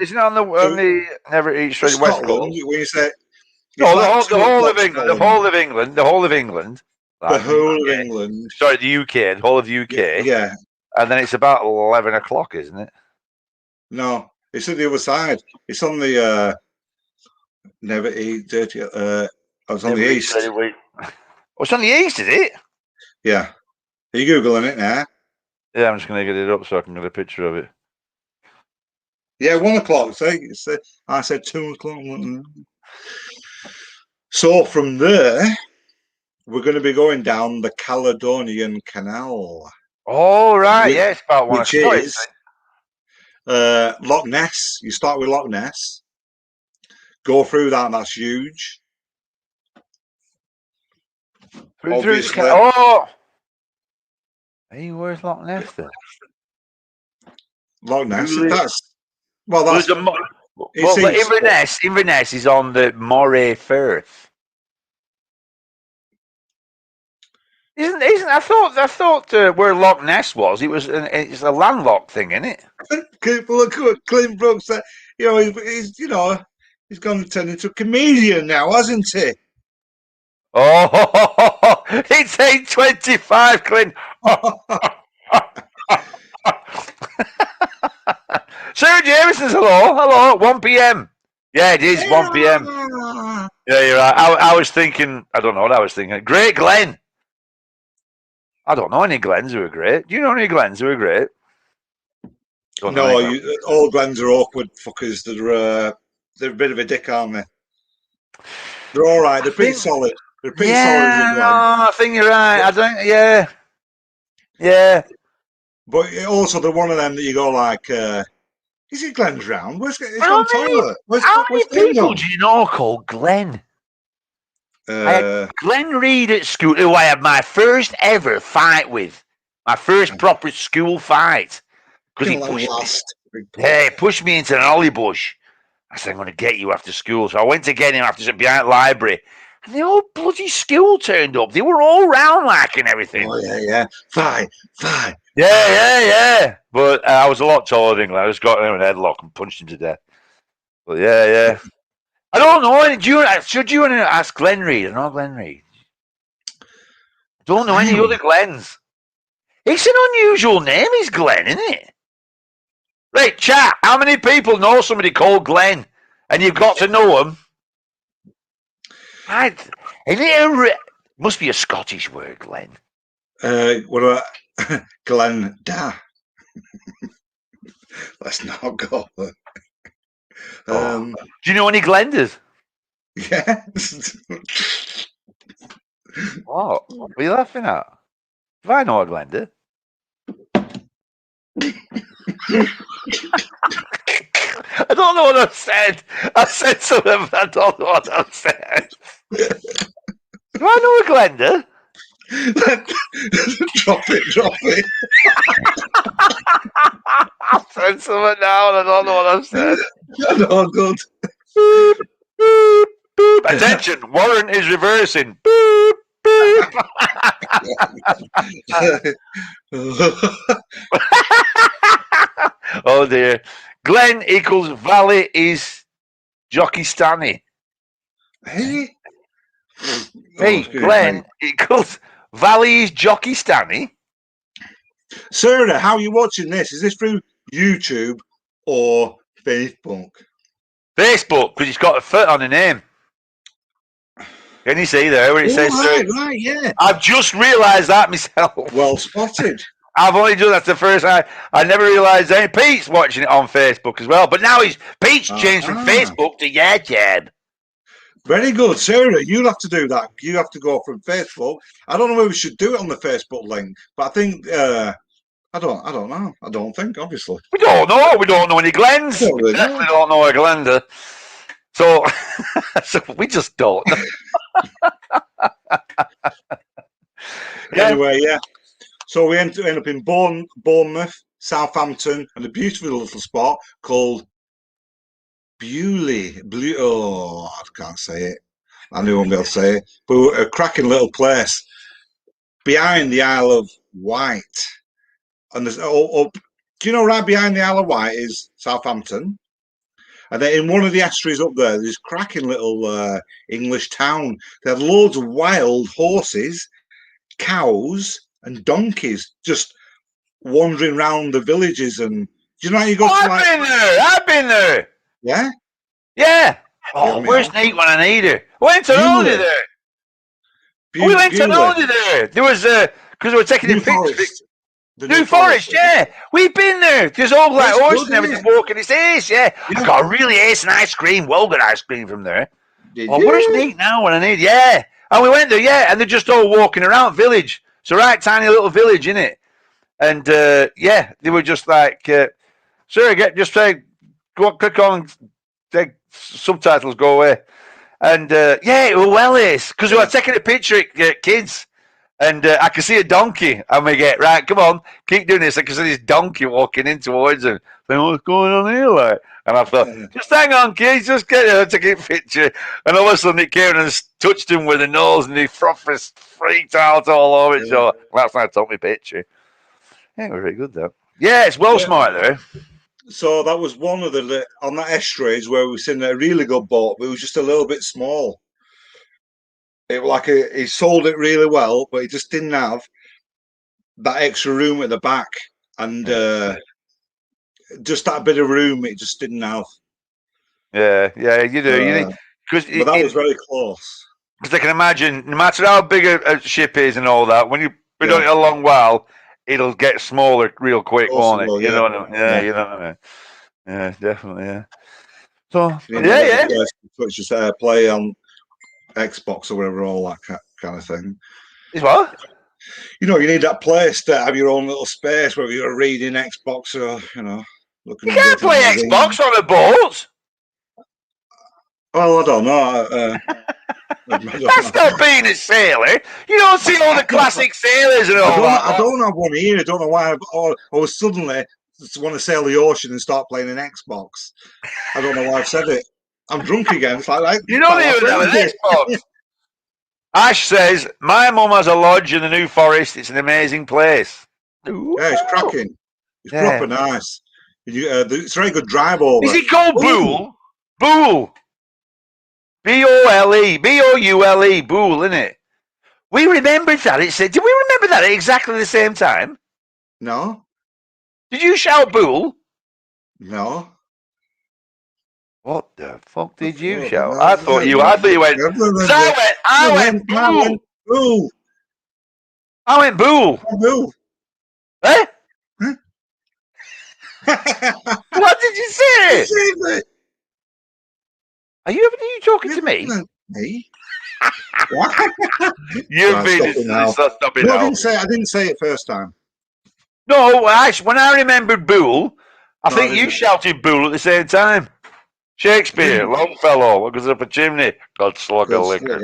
[SPEAKER 2] Isn't it on the Never Eat Straight West Coast?
[SPEAKER 1] When you say
[SPEAKER 2] no, the whole of England. The whole of England
[SPEAKER 1] the whole of England.
[SPEAKER 2] Sorry, the UK, the whole of the UK.
[SPEAKER 1] Yeah.
[SPEAKER 2] And then it's about 11 o'clock, isn't it?
[SPEAKER 1] No, it's at the other side. It's on the never eat dirty. I was on the east.
[SPEAKER 2] Oh, it's on the east, is it?
[SPEAKER 1] Yeah. Are you googling it now?
[SPEAKER 2] Yeah, I'm just going to get it up so I can get a picture of it.
[SPEAKER 1] Yeah, 1 o'clock. See, I said 2 o'clock. So from there, we're going to be going down the Caledonian Canal.
[SPEAKER 2] Oh, right. Yeah, it's about 1
[SPEAKER 1] Which
[SPEAKER 2] o'clock.
[SPEAKER 1] is Loch Ness. You start with Loch Ness. Go through that. That's huge. Obviously.
[SPEAKER 2] Oh! Hey, where's Loch Ness then?
[SPEAKER 1] Loch Ness.
[SPEAKER 2] Really?
[SPEAKER 1] That's
[SPEAKER 2] Inverness is on the Moray Firth. Isn't? I thought where Loch Ness was, it's a landlocked thing, isn't it?
[SPEAKER 1] Look at Clint Brooks. He's gone to turn into a comedian now, hasn't he?
[SPEAKER 2] Oh, it's 8:25, Clint. Sarah Jameson's hello, 1 p.m. Yeah, it is 1 p.m. Yeah, you're right. I was thinking, I don't know what I was thinking. Great Glen. I don't know any Glens who are great. Do you know any Glens who are great?
[SPEAKER 1] No, all Glens are awkward fuckers. They're a bit of a dick, aren't they? They're all right. They're pretty solid. They're pretty solid as a Glen.
[SPEAKER 2] I think you're right. I don't. Yeah.
[SPEAKER 1] But also, they're one of them that you go like, is it Glen's round? Where's gone toilet?
[SPEAKER 2] How many people do you know called Glenn? I had Glenn Reed at school, who I had my first ever fight with. My first proper school fight. Because he pushed me into an holly bush. I said, I'm going to get you after school. So I went to get him after behind the library. And the whole bloody school turned up. They were all round like and everything.
[SPEAKER 1] Oh, yeah. Fight.
[SPEAKER 2] Yeah. But I was a lot taller than Glenn. I just got him in a headlock and punched him to death. But yeah. I don't know. Should you want to ask Glenn Reed? I know Glenn Reed. I don't know any other Glens. It's an unusual name, is Glenn, isn't it? Right, chat. How many people know somebody called Glenn? And you've got to know them. Must be a Scottish word, Glenn.
[SPEAKER 1] What about Glenn Da? Let's not go.
[SPEAKER 2] Do you know any Glenders?
[SPEAKER 1] Yeah.
[SPEAKER 2] What are you laughing at? Do I know a Glender? I don't know what I've said. I said something, but I don't know what I've said. Do I know a Glender?
[SPEAKER 1] Drop it.
[SPEAKER 2] I've said something now and I don't know what I've said.
[SPEAKER 1] No, good.
[SPEAKER 2] Boop, boop, boop. Attention, warrant is reversing. Boop, boop. Oh dear. Glen equals Valley is Jockey Stanley.
[SPEAKER 1] Hey?
[SPEAKER 2] Glen equals Valley is Jockey Stanley.
[SPEAKER 1] Sarah, how are you watching this? Is this through YouTube or Facebook?
[SPEAKER 2] Facebook, because it's got a foot on the name. Can you see there when it says
[SPEAKER 1] right, yeah.
[SPEAKER 2] I've just realised that myself.
[SPEAKER 1] Well spotted.
[SPEAKER 2] I've only done that the first time. I never realised any. Pete's watching it on Facebook as well, but now Pete's changed from Facebook to YouTube.
[SPEAKER 1] Very good, Sarah. You'll have to do that. You have to go from Facebook. I don't know whether we should do it on the Facebook link, but I think I don't know. I don't think, obviously.
[SPEAKER 2] We don't know. We don't know any Glens. We definitely don't know a Glenda. So, we just don't know.
[SPEAKER 1] Anyway, yeah. So we end up in Bournemouth, Southampton, and a beautiful little spot called Bewley. I can't say it. I knew I won't be able to say it. But a cracking little place behind the Isle of Wight. And there's up. Do you know right behind the Isle of Wight is Southampton? And then in one of the estuaries up there, there's cracking little English town. They had loads of wild horses cows and donkeys just wandering around the villages. And do you know how you go to
[SPEAKER 2] I've been there. I've been there.
[SPEAKER 1] Yeah?
[SPEAKER 2] Yeah.
[SPEAKER 1] Get
[SPEAKER 2] Oh,
[SPEAKER 1] me
[SPEAKER 2] where's
[SPEAKER 1] out.
[SPEAKER 2] Nate when I need her? We went to Aldi
[SPEAKER 1] Bewley.
[SPEAKER 2] there. We went to
[SPEAKER 1] Bewley.
[SPEAKER 2] Aldi there. There was because we were taking
[SPEAKER 1] New
[SPEAKER 2] a picture.
[SPEAKER 1] Forest. The
[SPEAKER 2] New Forest, yeah. We've been there. There's all like
[SPEAKER 1] That's
[SPEAKER 2] horses
[SPEAKER 1] good,
[SPEAKER 2] and
[SPEAKER 1] isn't
[SPEAKER 2] everything walking his ace, yeah.
[SPEAKER 1] Yeah.
[SPEAKER 2] I got a really ace and ice cream, well good ice cream from there.
[SPEAKER 1] Did
[SPEAKER 2] Oh,
[SPEAKER 1] you?
[SPEAKER 2] where's Nate now when I need? Yeah. And we went there, yeah, and they're just all walking around village. It's a right tiny little village, innit? And yeah, they were just like, sir, just say, go click on, take subtitles, go away. And yeah, it was well ace because we were taking a picture at kids. And I can see a donkey, and we get, right, come on, keep doing this. I can see this donkey walking in towards him. Saying, what's going on here, like? And I thought, just hang on, kids, just get her to get a picture. And all of a sudden, it came and touched him with the nose, and he freaked out all over it. So that's when I took my picture. Yeah, it was very good, though. Yeah, it's well smart there.
[SPEAKER 1] So that was one of the on that estuaries where we seen a really good boat, but it was just a little bit small. It like he sold it really well, but he just didn't have that extra room at the back, and just that bit of room it just didn't have.
[SPEAKER 2] Yeah, you do. You need
[SPEAKER 1] but that was very close.
[SPEAKER 2] Because I can imagine, no matter how big a ship is and all that, when you put it on it a long while, it'll get smaller real quick, won't it? You know what I mean? Yeah, you know what I mean. Yeah, definitely. Yeah. So yeah.
[SPEAKER 1] Which is play on Xbox or whatever, all that kind of thing.
[SPEAKER 2] Is what?
[SPEAKER 1] You know, you need that place to have your own little space, whether you're reading Xbox or looking.
[SPEAKER 2] You can't play Xbox on a boat.
[SPEAKER 1] Well, I don't know.
[SPEAKER 2] That's not being a sailor. You don't see all the classic sailors and all that.
[SPEAKER 1] I don't have one here. I don't know why. I was suddenly want to sail the ocean and start playing an Xbox. I don't know why I've said it. I'm drunk again. It's like
[SPEAKER 2] you don't even have an Xbox. Ash says, my mum has a lodge in the New Forest. It's an amazing place.
[SPEAKER 1] Ooh. Yeah, it's cracking. It's proper nice. It's a very good drive over.
[SPEAKER 2] Is it called Boole? Boole. B-O-L-E. B-O-U-L-E. Boole, isn't it? We remembered that. It said, did we remember that at exactly the same time?
[SPEAKER 1] No.
[SPEAKER 2] Did you shout Boole?
[SPEAKER 1] No.
[SPEAKER 2] What the fuck did you shout? I thought you went. I went Boole.
[SPEAKER 1] Boole.
[SPEAKER 2] I went Boole.
[SPEAKER 1] Boole.
[SPEAKER 2] Eh? What did you say? Are you talking to me?
[SPEAKER 1] Me?
[SPEAKER 2] You've been stopping
[SPEAKER 1] No,
[SPEAKER 2] now.
[SPEAKER 1] I didn't say it first time.
[SPEAKER 2] No, when I remembered Boole, I think you shouted Boole at the same time. Shakespeare, Longfellow, goes up a chimney, God slug a liquor.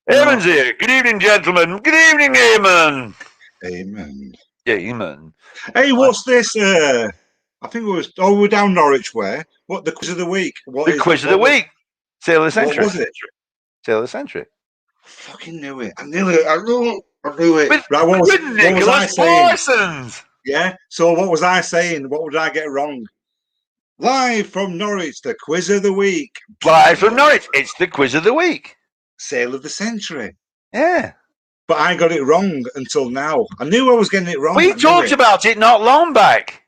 [SPEAKER 2] Eamon's here. Good evening, gentlemen. Good evening, Eamon.
[SPEAKER 1] Amen.
[SPEAKER 2] Eamon.
[SPEAKER 1] Hey, what's this? I think we're down Norwich way. What, the quiz of the week?
[SPEAKER 2] Quiz of the week. Sail of the Century.
[SPEAKER 1] What was it?
[SPEAKER 2] Sail of the Century.
[SPEAKER 1] I fucking knew it. I knew it.
[SPEAKER 2] With,
[SPEAKER 1] right, what was I saying?
[SPEAKER 2] Parsons.
[SPEAKER 1] Yeah. So what was I saying? What would I get wrong? Live from Norwich, the quiz of the week.
[SPEAKER 2] Live from Norwich, it's the quiz of the week.
[SPEAKER 1] Sail of the Century.
[SPEAKER 2] Yeah.
[SPEAKER 1] But I got it wrong until now. I knew I was getting it wrong.
[SPEAKER 2] We talked about it not long back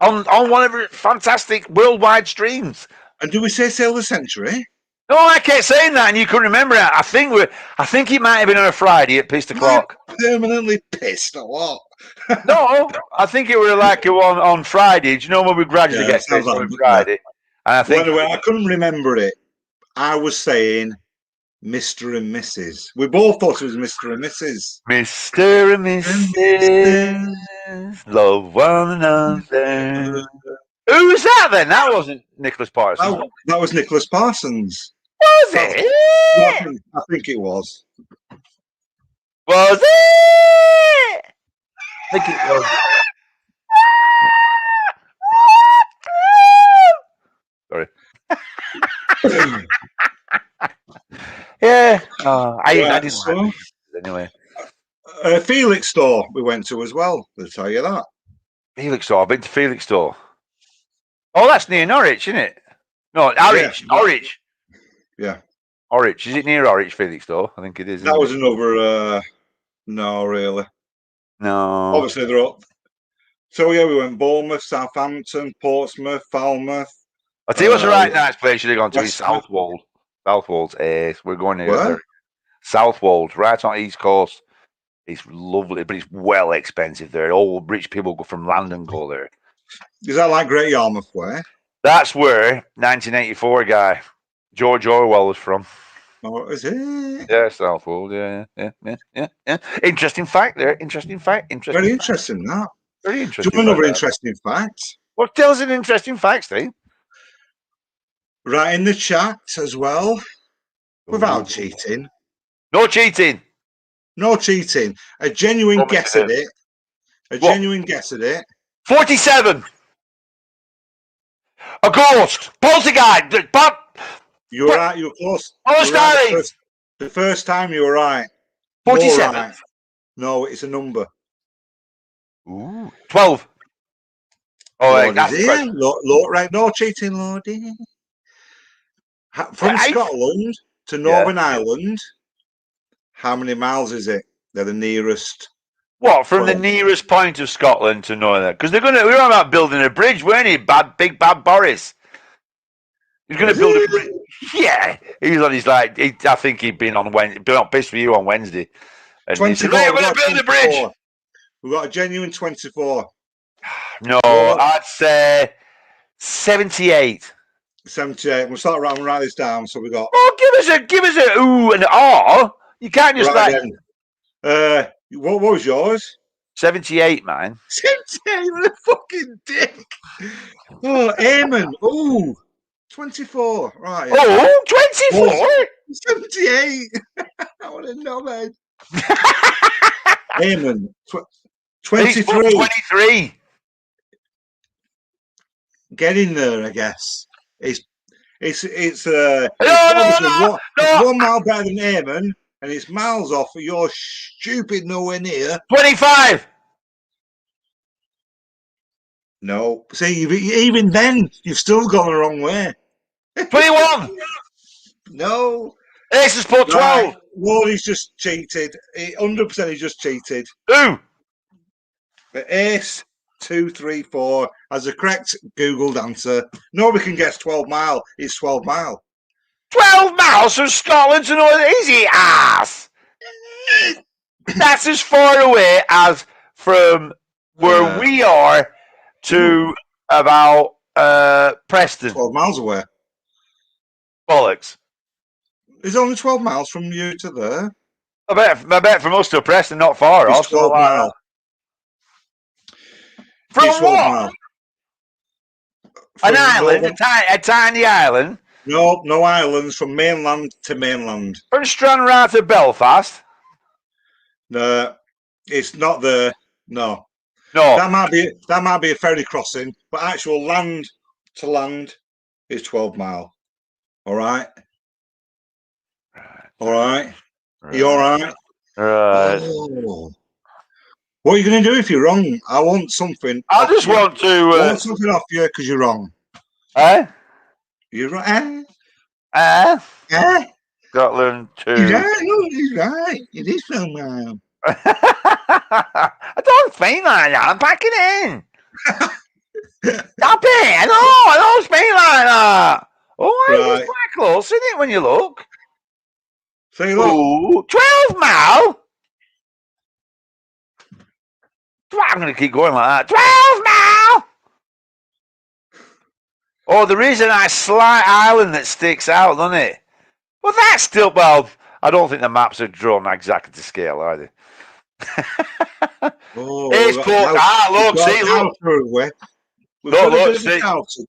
[SPEAKER 2] on one of our fantastic worldwide streams.
[SPEAKER 1] And do we say Sail of the Century?
[SPEAKER 2] No, I kept saying that, and you couldn't remember it. I think it might have been on a Friday at Pissed O'Clock.
[SPEAKER 1] Permanently pissed a lot.
[SPEAKER 2] No, I think it was like on Friday. Do you know when we gradually get pissed on Friday? And I think
[SPEAKER 1] anyway, I couldn't remember it. I was saying Mr. and Mrs. We both thought it was Mr. and Mrs.
[SPEAKER 2] Mr. and Mrs. Love one another. Who was that then? That wasn't Nicholas Parsons.
[SPEAKER 1] That was Nicholas Parsons.
[SPEAKER 2] Was it?
[SPEAKER 1] I think it was.
[SPEAKER 2] Was it? I think it was. Sorry. Yeah. I didn't like it anyway.
[SPEAKER 1] Felix store we went to as well. I'll tell you that.
[SPEAKER 2] Felix store. I've been to Felix store. Oh, that's near Norwich, isn't it? No, Norwich.
[SPEAKER 1] Yeah.
[SPEAKER 2] Orwich. Is it near Orwich, Felix, though? I think it is.
[SPEAKER 1] That was another. No, really.
[SPEAKER 2] No.
[SPEAKER 1] Obviously, they're up. So yeah, we went Bournemouth, Southampton, Portsmouth, Falmouth.
[SPEAKER 2] I'll tell you what's a right nice place you should have gone to is
[SPEAKER 1] West Ham.
[SPEAKER 2] Southwold. Southwold's we're going
[SPEAKER 1] Where?
[SPEAKER 2] there. Southwold, right on the East Coast. It's lovely, but it's well expensive there. All rich people go from London go there.
[SPEAKER 1] Is that like Great Yarmouth Way?
[SPEAKER 2] That's where 1984 guy George Orwell was from.
[SPEAKER 1] Oh, is it?
[SPEAKER 2] Yeah, Southwold. Yeah. Interesting fact there. Interesting fact.
[SPEAKER 1] Very interesting, that.
[SPEAKER 2] Very interesting.
[SPEAKER 1] Do you want another interesting fact?
[SPEAKER 2] Well, tell us an interesting fact, Steve.
[SPEAKER 1] Right in the chat as well. Without cheating.
[SPEAKER 2] No cheating.
[SPEAKER 1] No cheating. A genuine guess at it. Genuine guess at it.
[SPEAKER 2] 47. A ghost. Poltergeist.
[SPEAKER 1] You were right. You were close. The first time you were right.
[SPEAKER 2] 47.
[SPEAKER 1] Right. No, it's a number.
[SPEAKER 2] Ooh. 12. Oh,
[SPEAKER 1] right. No cheating, Lordy. From Scotland to Northern Ireland, how many miles is it? They're the nearest.
[SPEAKER 2] What, from the nearest point of Scotland to Northern? Because we were on about building a bridge, weren't he? Big bad Boris. He's going to build a bridge. Yeah, he was on his I think he'd been on Wednesday. Been on piss for you on Wednesday. And
[SPEAKER 1] 24.
[SPEAKER 2] He said, we're going to build a bridge.
[SPEAKER 1] We've got a genuine 24.
[SPEAKER 2] No, I'd say 78.
[SPEAKER 1] 78. We'll start around and write this down. So we got.
[SPEAKER 2] Oh, give us a ooh and ah. You can't just
[SPEAKER 1] what was yours?
[SPEAKER 2] 78, man.
[SPEAKER 1] 78. What a fucking dick. Oh, Eamon. Ooh, 24. Right.
[SPEAKER 2] Oh, 24.
[SPEAKER 1] 78. What a knobhead. Eamon. 23.
[SPEAKER 2] 23.
[SPEAKER 1] Get in there, I guess. It's 1 mile better than Eamon, and it's miles off of your stupid nowhere near.
[SPEAKER 2] 25.
[SPEAKER 1] No. See, even then, you've still gone the wrong way.
[SPEAKER 2] 21.
[SPEAKER 1] No.
[SPEAKER 2] Ace has put 12.
[SPEAKER 1] Wardy's just cheated. 100% he just cheated.
[SPEAKER 2] Who?
[SPEAKER 1] But Ace 234 has a correct Googled answer. Nobody can guess 12 mile. It's 12 mile.
[SPEAKER 2] 12 miles from Scotland to Northern Easy ass. That's as far away as from where we are to about Preston.
[SPEAKER 1] 12 miles away.
[SPEAKER 2] Bollocks.
[SPEAKER 1] It's only 12 miles from you to there.
[SPEAKER 2] I bet from us to Preston, not far off.
[SPEAKER 1] 12 miles.
[SPEAKER 2] From what? An island? A tiny island?
[SPEAKER 1] No islands from mainland to mainland.
[SPEAKER 2] From Stranraer to Belfast?
[SPEAKER 1] No, it's not there. No. That might be a ferry crossing, but actual land to land is 12 mile. All right. All right. Are you all right?
[SPEAKER 2] Right.
[SPEAKER 1] Oh. What are you going to do if you're wrong? I want something.
[SPEAKER 2] I just want to.
[SPEAKER 1] I want something off you because you're wrong. You're right.
[SPEAKER 2] Scotland to.
[SPEAKER 1] He's right. It is 12 mile.
[SPEAKER 2] I don't think like that. I'm packing in. Stop it. I don't speak like that. Oh, it was quite close, isn't it, when you look?
[SPEAKER 1] Say look.
[SPEAKER 2] Ooh, 12 mile? I'm going to keep going like that. 12 mile! Oh, there is a nice slight island that sticks out, doesn't it? Well, that's still, I don't think the maps are drawn exactly to scale, are they?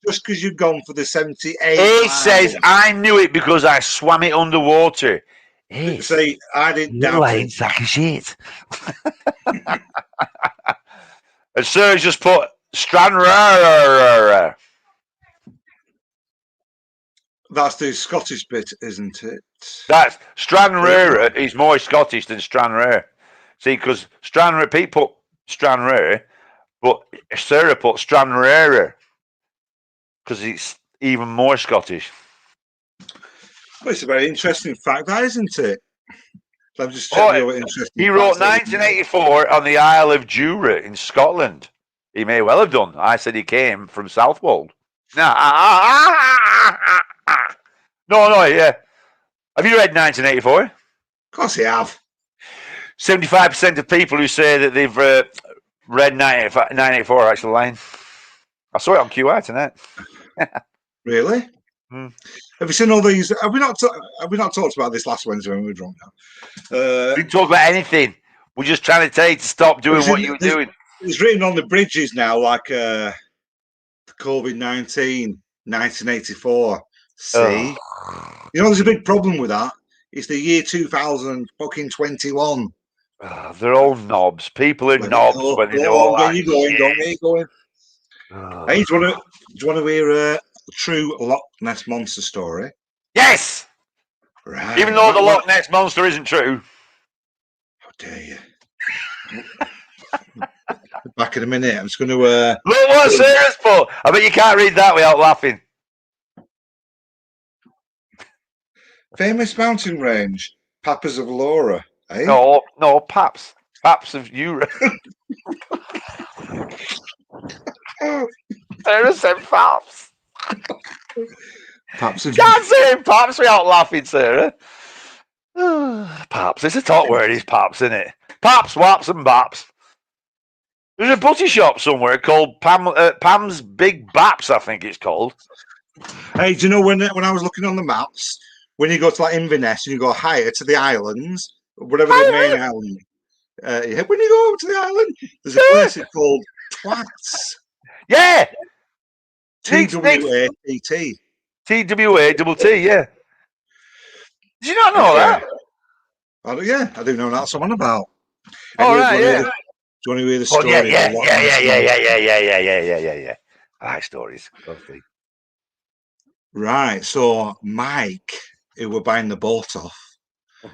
[SPEAKER 1] Just because you've gone for the 78.
[SPEAKER 2] He says, I knew it because I swam it underwater.
[SPEAKER 1] See, I didn't doubt it.
[SPEAKER 2] Sack of shit. And Sir's just put Stranraer.
[SPEAKER 1] That's the Scottish bit, isn't it?
[SPEAKER 2] That's Stranraer is more Scottish than Stranraer. See, because Stranraer, people put Stranraer, but Sarah put Stranraer because it's even more Scottish.
[SPEAKER 1] Well, it's a very interesting fact, that isn't it? So I've just checked the other interesting
[SPEAKER 2] He wrote
[SPEAKER 1] facts.
[SPEAKER 2] 1984 on the Isle of Jura in Scotland. He may well have done. I said he came from Southwold. No, yeah. Have you read 1984?
[SPEAKER 1] Of course you have.
[SPEAKER 2] 75% of people who say that they've read 1984 are actually lying. I saw it on QI tonight.
[SPEAKER 1] Really?
[SPEAKER 2] Mm.
[SPEAKER 1] Have you seen all these? Have we not talked about this last Wednesday when we were drunk now?
[SPEAKER 2] We didn't talk about anything. We're just trying to tell you to stop doing what you were doing.
[SPEAKER 1] It's written on the bridges now, like COVID-19, 1984. See? You know, there's a big problem with that. It's the year 2021.
[SPEAKER 2] They're all knobs. People are knobs when they do all that.
[SPEAKER 1] Don't get you going. Hey, do you want to hear a true Loch Ness Monster story?
[SPEAKER 2] Yes!
[SPEAKER 1] Right.
[SPEAKER 2] Even though the Loch Ness Monster isn't true.
[SPEAKER 1] How dare you? Back in a minute. I'm just going to...
[SPEAKER 2] Look what Sarah's put. I bet you can't read that without laughing.
[SPEAKER 1] Famous mountain range. Papas of Laura. Eh?
[SPEAKER 2] No, Paps. Paps of Europe. Sarah said Paps.
[SPEAKER 1] Paps of
[SPEAKER 2] Can't say Paps without laughing, Sarah. Paps. It's a top word, is Paps, isn't it? Paps, Waps, and Baps. There's a butty shop somewhere called Pam's Big Baps, I think it's called.
[SPEAKER 1] Hey, do you know when I was looking on the maps, when you go to like Inverness and you go higher to the islands, whatever the main island, when you go over to the island, there's a place called Twats.
[SPEAKER 2] Yeah.
[SPEAKER 1] TWATT.
[SPEAKER 2] TWATT, yeah. Did you not know that?
[SPEAKER 1] Yeah, I do know that's someone about.
[SPEAKER 2] Oh, right, yeah.
[SPEAKER 1] Do you want to hear the story?
[SPEAKER 2] Yeah. I like stories.
[SPEAKER 1] Right, so Mike, who were buying the boat off,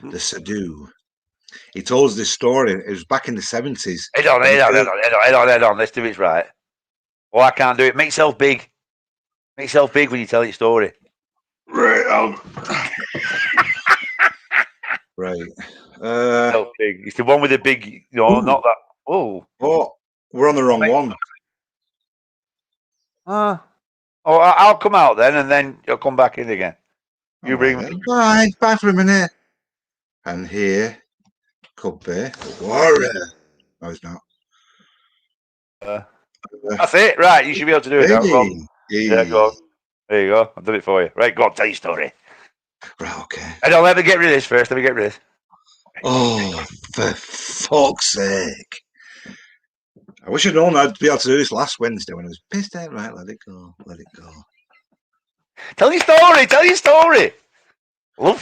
[SPEAKER 1] the Sadoo, he told us this story. It was back in the 70s.
[SPEAKER 2] Head on. Let's do it right. Oh, I can't do it. Make yourself big. Make yourself big when you tell your story.
[SPEAKER 1] Right. Right.
[SPEAKER 2] Big. It's the one with the big, not that. Oh,
[SPEAKER 1] we're on the wrong one.
[SPEAKER 2] I'll come out then, and then you'll come back in again. You bring me.
[SPEAKER 1] Bye for a minute. And here could be Warrior. No, it's not.
[SPEAKER 2] That's it. Right, you should be able to do it now. Yeah, go on. There you go. I'll do it for you. Right, go on, tell your story.
[SPEAKER 1] Right, okay.
[SPEAKER 2] Let me get rid of this first. Let me get rid of this.
[SPEAKER 1] Oh, for fuck's sake. I wish I'd known I'd be able to do this last Wednesday when I was pissed out. Right, let it go.
[SPEAKER 2] Tell your story. I love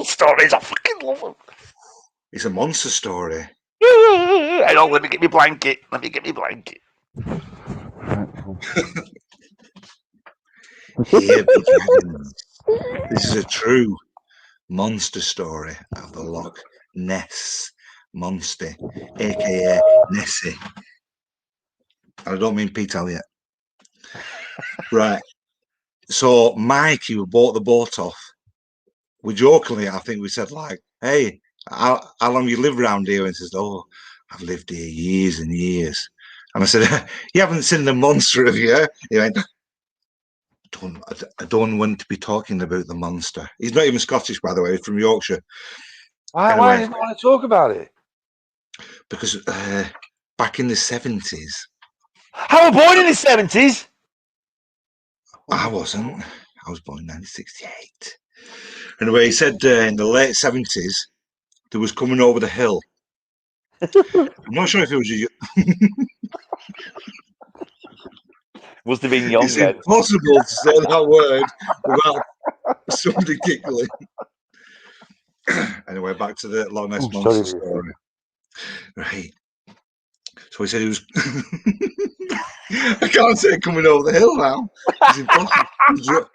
[SPEAKER 2] stories. I fucking love them.
[SPEAKER 1] It's a monster story.
[SPEAKER 2] Let me get me blanket.
[SPEAKER 1] Here be dragons. This is a true monster story of the Loch Ness Monster, aka Nessie. I don't mean Pete Elliott. Right. So Mike, who bought the boat off, we jokingly, I think we said like, "Hey, how long you live around here?" And he says, "Oh, I've lived here years and years." And I said, "You haven't seen the monster, have you?" He went, I don't want to be talking about the monster. He's not even Scottish, by the way. He's from Yorkshire.
[SPEAKER 2] Why does he want to talk about it?
[SPEAKER 1] Because back in the 70s.
[SPEAKER 2] I was born in the 70s.
[SPEAKER 1] I wasn't. I was born in 1968. Anyway, he said in the late 70s, there was coming over the hill. I'm not sure if it was
[SPEAKER 2] Must have been young.
[SPEAKER 1] It's impossible to say that word without somebody giggling. Anyway, back to the Loch Ness Monster story. Right. So he said he was... I can't say coming over the hill now. It's impossible.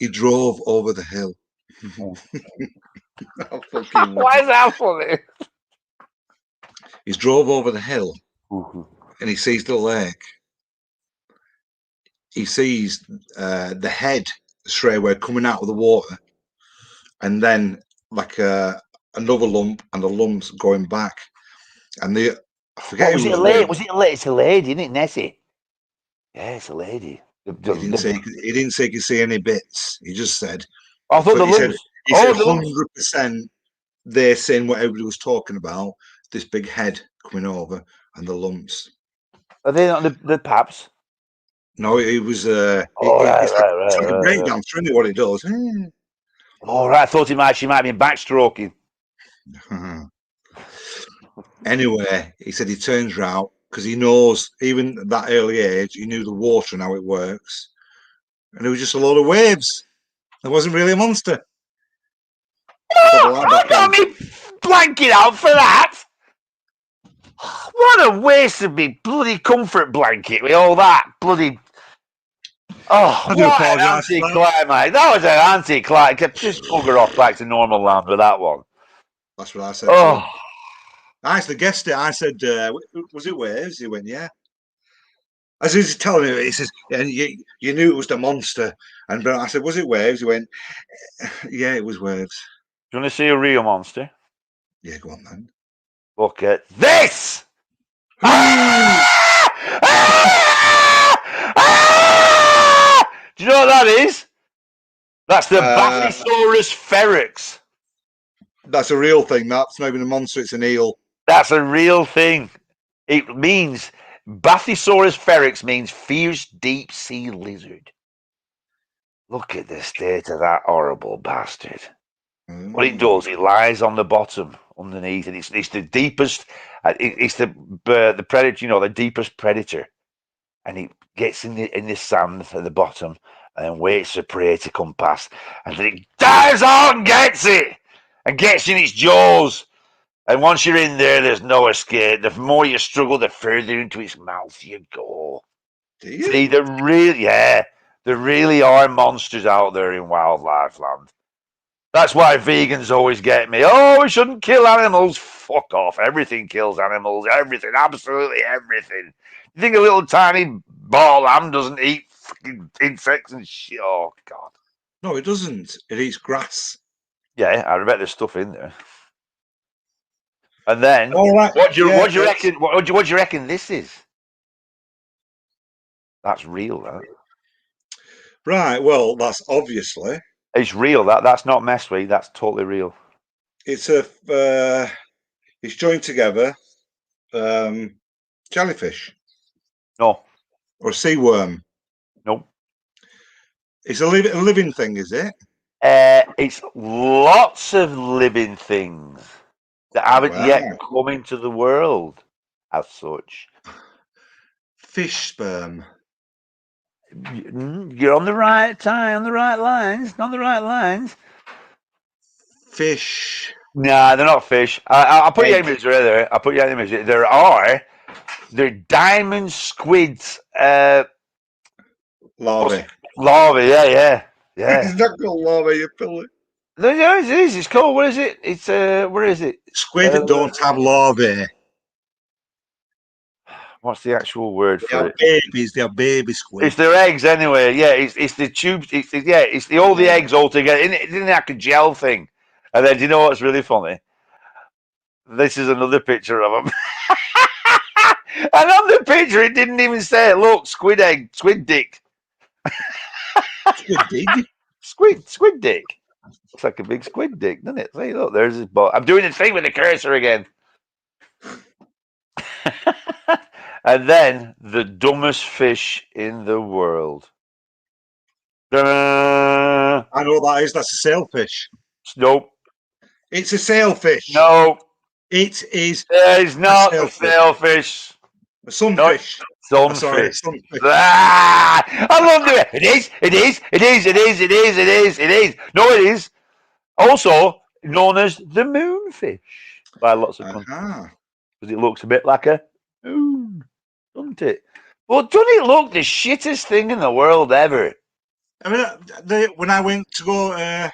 [SPEAKER 1] He drove over the hill.
[SPEAKER 2] Why is that funny?
[SPEAKER 1] He drove over the hill and he sees the lake. He sees the head straight away coming out of the water, and then like another lump, and the lump's going back. And I forget
[SPEAKER 2] was
[SPEAKER 1] who
[SPEAKER 2] it a
[SPEAKER 1] was
[SPEAKER 2] lady?
[SPEAKER 1] with.
[SPEAKER 2] Was it a lady? It's a lady, isn't it, Nessie? Yeah, it's a lady.
[SPEAKER 1] He didn't say he could see any bits. He just said.
[SPEAKER 2] I thought the
[SPEAKER 1] He said
[SPEAKER 2] lumps.
[SPEAKER 1] he said
[SPEAKER 2] The lumps.
[SPEAKER 1] 100%. They're saying what everybody was talking about. This big head coming over and the lumps.
[SPEAKER 2] Are they not the paps?
[SPEAKER 1] No, it was.
[SPEAKER 2] Right,
[SPEAKER 1] It's like a
[SPEAKER 2] right.
[SPEAKER 1] breakdancer, isn't it? What it does.
[SPEAKER 2] All right, I thought she might have been backstroking.
[SPEAKER 1] Anyway, he said he turns round because he knows, even at that early age, he knew the water and how it works, and it was just a load of waves. It wasn't really a monster.
[SPEAKER 2] I got me blanket out for that. What a waste of me bloody comfort blanket with all that bloody. Oh,
[SPEAKER 1] I do
[SPEAKER 2] what an
[SPEAKER 1] apologise for that.
[SPEAKER 2] anticlimax! That was an anticlimax. Just bugger off back to normal land with that one.
[SPEAKER 1] That's what I said.
[SPEAKER 2] Oh,
[SPEAKER 1] I actually guessed it. I said, "Was it waves?" He went, "Yeah." As he's telling me, he says, "And you knew it was the monster." And I said, "Was it waves?" He went, "Yeah, it was waves."
[SPEAKER 2] do you want to see a real monster?
[SPEAKER 1] Yeah, go on then.
[SPEAKER 2] Look at this. Do you know what that is? That's the Bathysaurus ferox.
[SPEAKER 1] That's a real thing. That's not even a monster. It's an eel.
[SPEAKER 2] That's a real thing. It means Bathysaurus ferox means fierce deep sea lizard. Look at the state of that horrible bastard. What it does, it lies on the bottom underneath, and it's the deepest. It's the predator, the deepest predator, and it gets in the sand at the bottom and waits for prey to come past, and then it dives out and gets it, and gets in its jaws. And once you're in there, there's no escape. The more you struggle, the further into its mouth you go.
[SPEAKER 1] Do you?
[SPEAKER 2] See, there really are monsters out there in wildlife land. That's why vegans always get me. Oh, we shouldn't kill animals. Fuck off. Everything kills animals. Everything. Absolutely everything. You think a little tiny ball lamb doesn't eat fucking insects and shit? Oh, God.
[SPEAKER 1] No, it doesn't. It eats grass.
[SPEAKER 2] Yeah, I bet there's stuff in there. And then,
[SPEAKER 1] right.
[SPEAKER 2] what do you reckon? What do you reckon this is? That's real, that.
[SPEAKER 1] Right. Well, that's obviously.
[SPEAKER 2] It's real. That's not mess with. That's totally real.
[SPEAKER 1] It's it's joined together. Jellyfish.
[SPEAKER 2] No.
[SPEAKER 1] Or a sea worm.
[SPEAKER 2] Nope.
[SPEAKER 1] It's a living thing, is it?
[SPEAKER 2] It's lots of living things that haven't yet come into the world as such.
[SPEAKER 1] Fish sperm.
[SPEAKER 2] You're on the right time, on the right lines.
[SPEAKER 1] Fish.
[SPEAKER 2] Nah, they're not fish. I'll put you in the image right there. I'll put you in the image. They're diamond squids.
[SPEAKER 1] Larvae.
[SPEAKER 2] Larvae, yeah.
[SPEAKER 1] It's not called larvae, you pilly.
[SPEAKER 2] No, it is. It's called. What is it? It's where is it?
[SPEAKER 1] Squid don't have larvae.
[SPEAKER 2] What's the actual word for it?
[SPEAKER 1] Babies. They are baby squid.
[SPEAKER 2] It's their eggs anyway. Yeah, it's the tubes. It's all the eggs all together. Isn't it like a gel thing? And then, do you know what's really funny? This is another picture of them. And on the picture, it didn't even say, "Look, squid egg, squid dick."
[SPEAKER 1] Squid dick.
[SPEAKER 2] Squid dick. Looks like a big squid dick, doesn't it? See, look, there's his butt. I'm doing the thing with the cursor again. And then the dumbest fish in the world.
[SPEAKER 1] I know what that is. That's a sailfish.
[SPEAKER 2] Nope.
[SPEAKER 1] It's a sailfish.
[SPEAKER 2] No.
[SPEAKER 1] It is.
[SPEAKER 2] It's not a sailfish.
[SPEAKER 1] A sunfish.
[SPEAKER 2] Sunfish.
[SPEAKER 1] Sorry, sunfish.
[SPEAKER 2] I love it. It is. No, it is. Also known as the moonfish by lots of countries. Because it looks a bit like a moon, doesn't it? Well, doesn't it look the shittest thing in the world ever?
[SPEAKER 1] I mean, when I went to go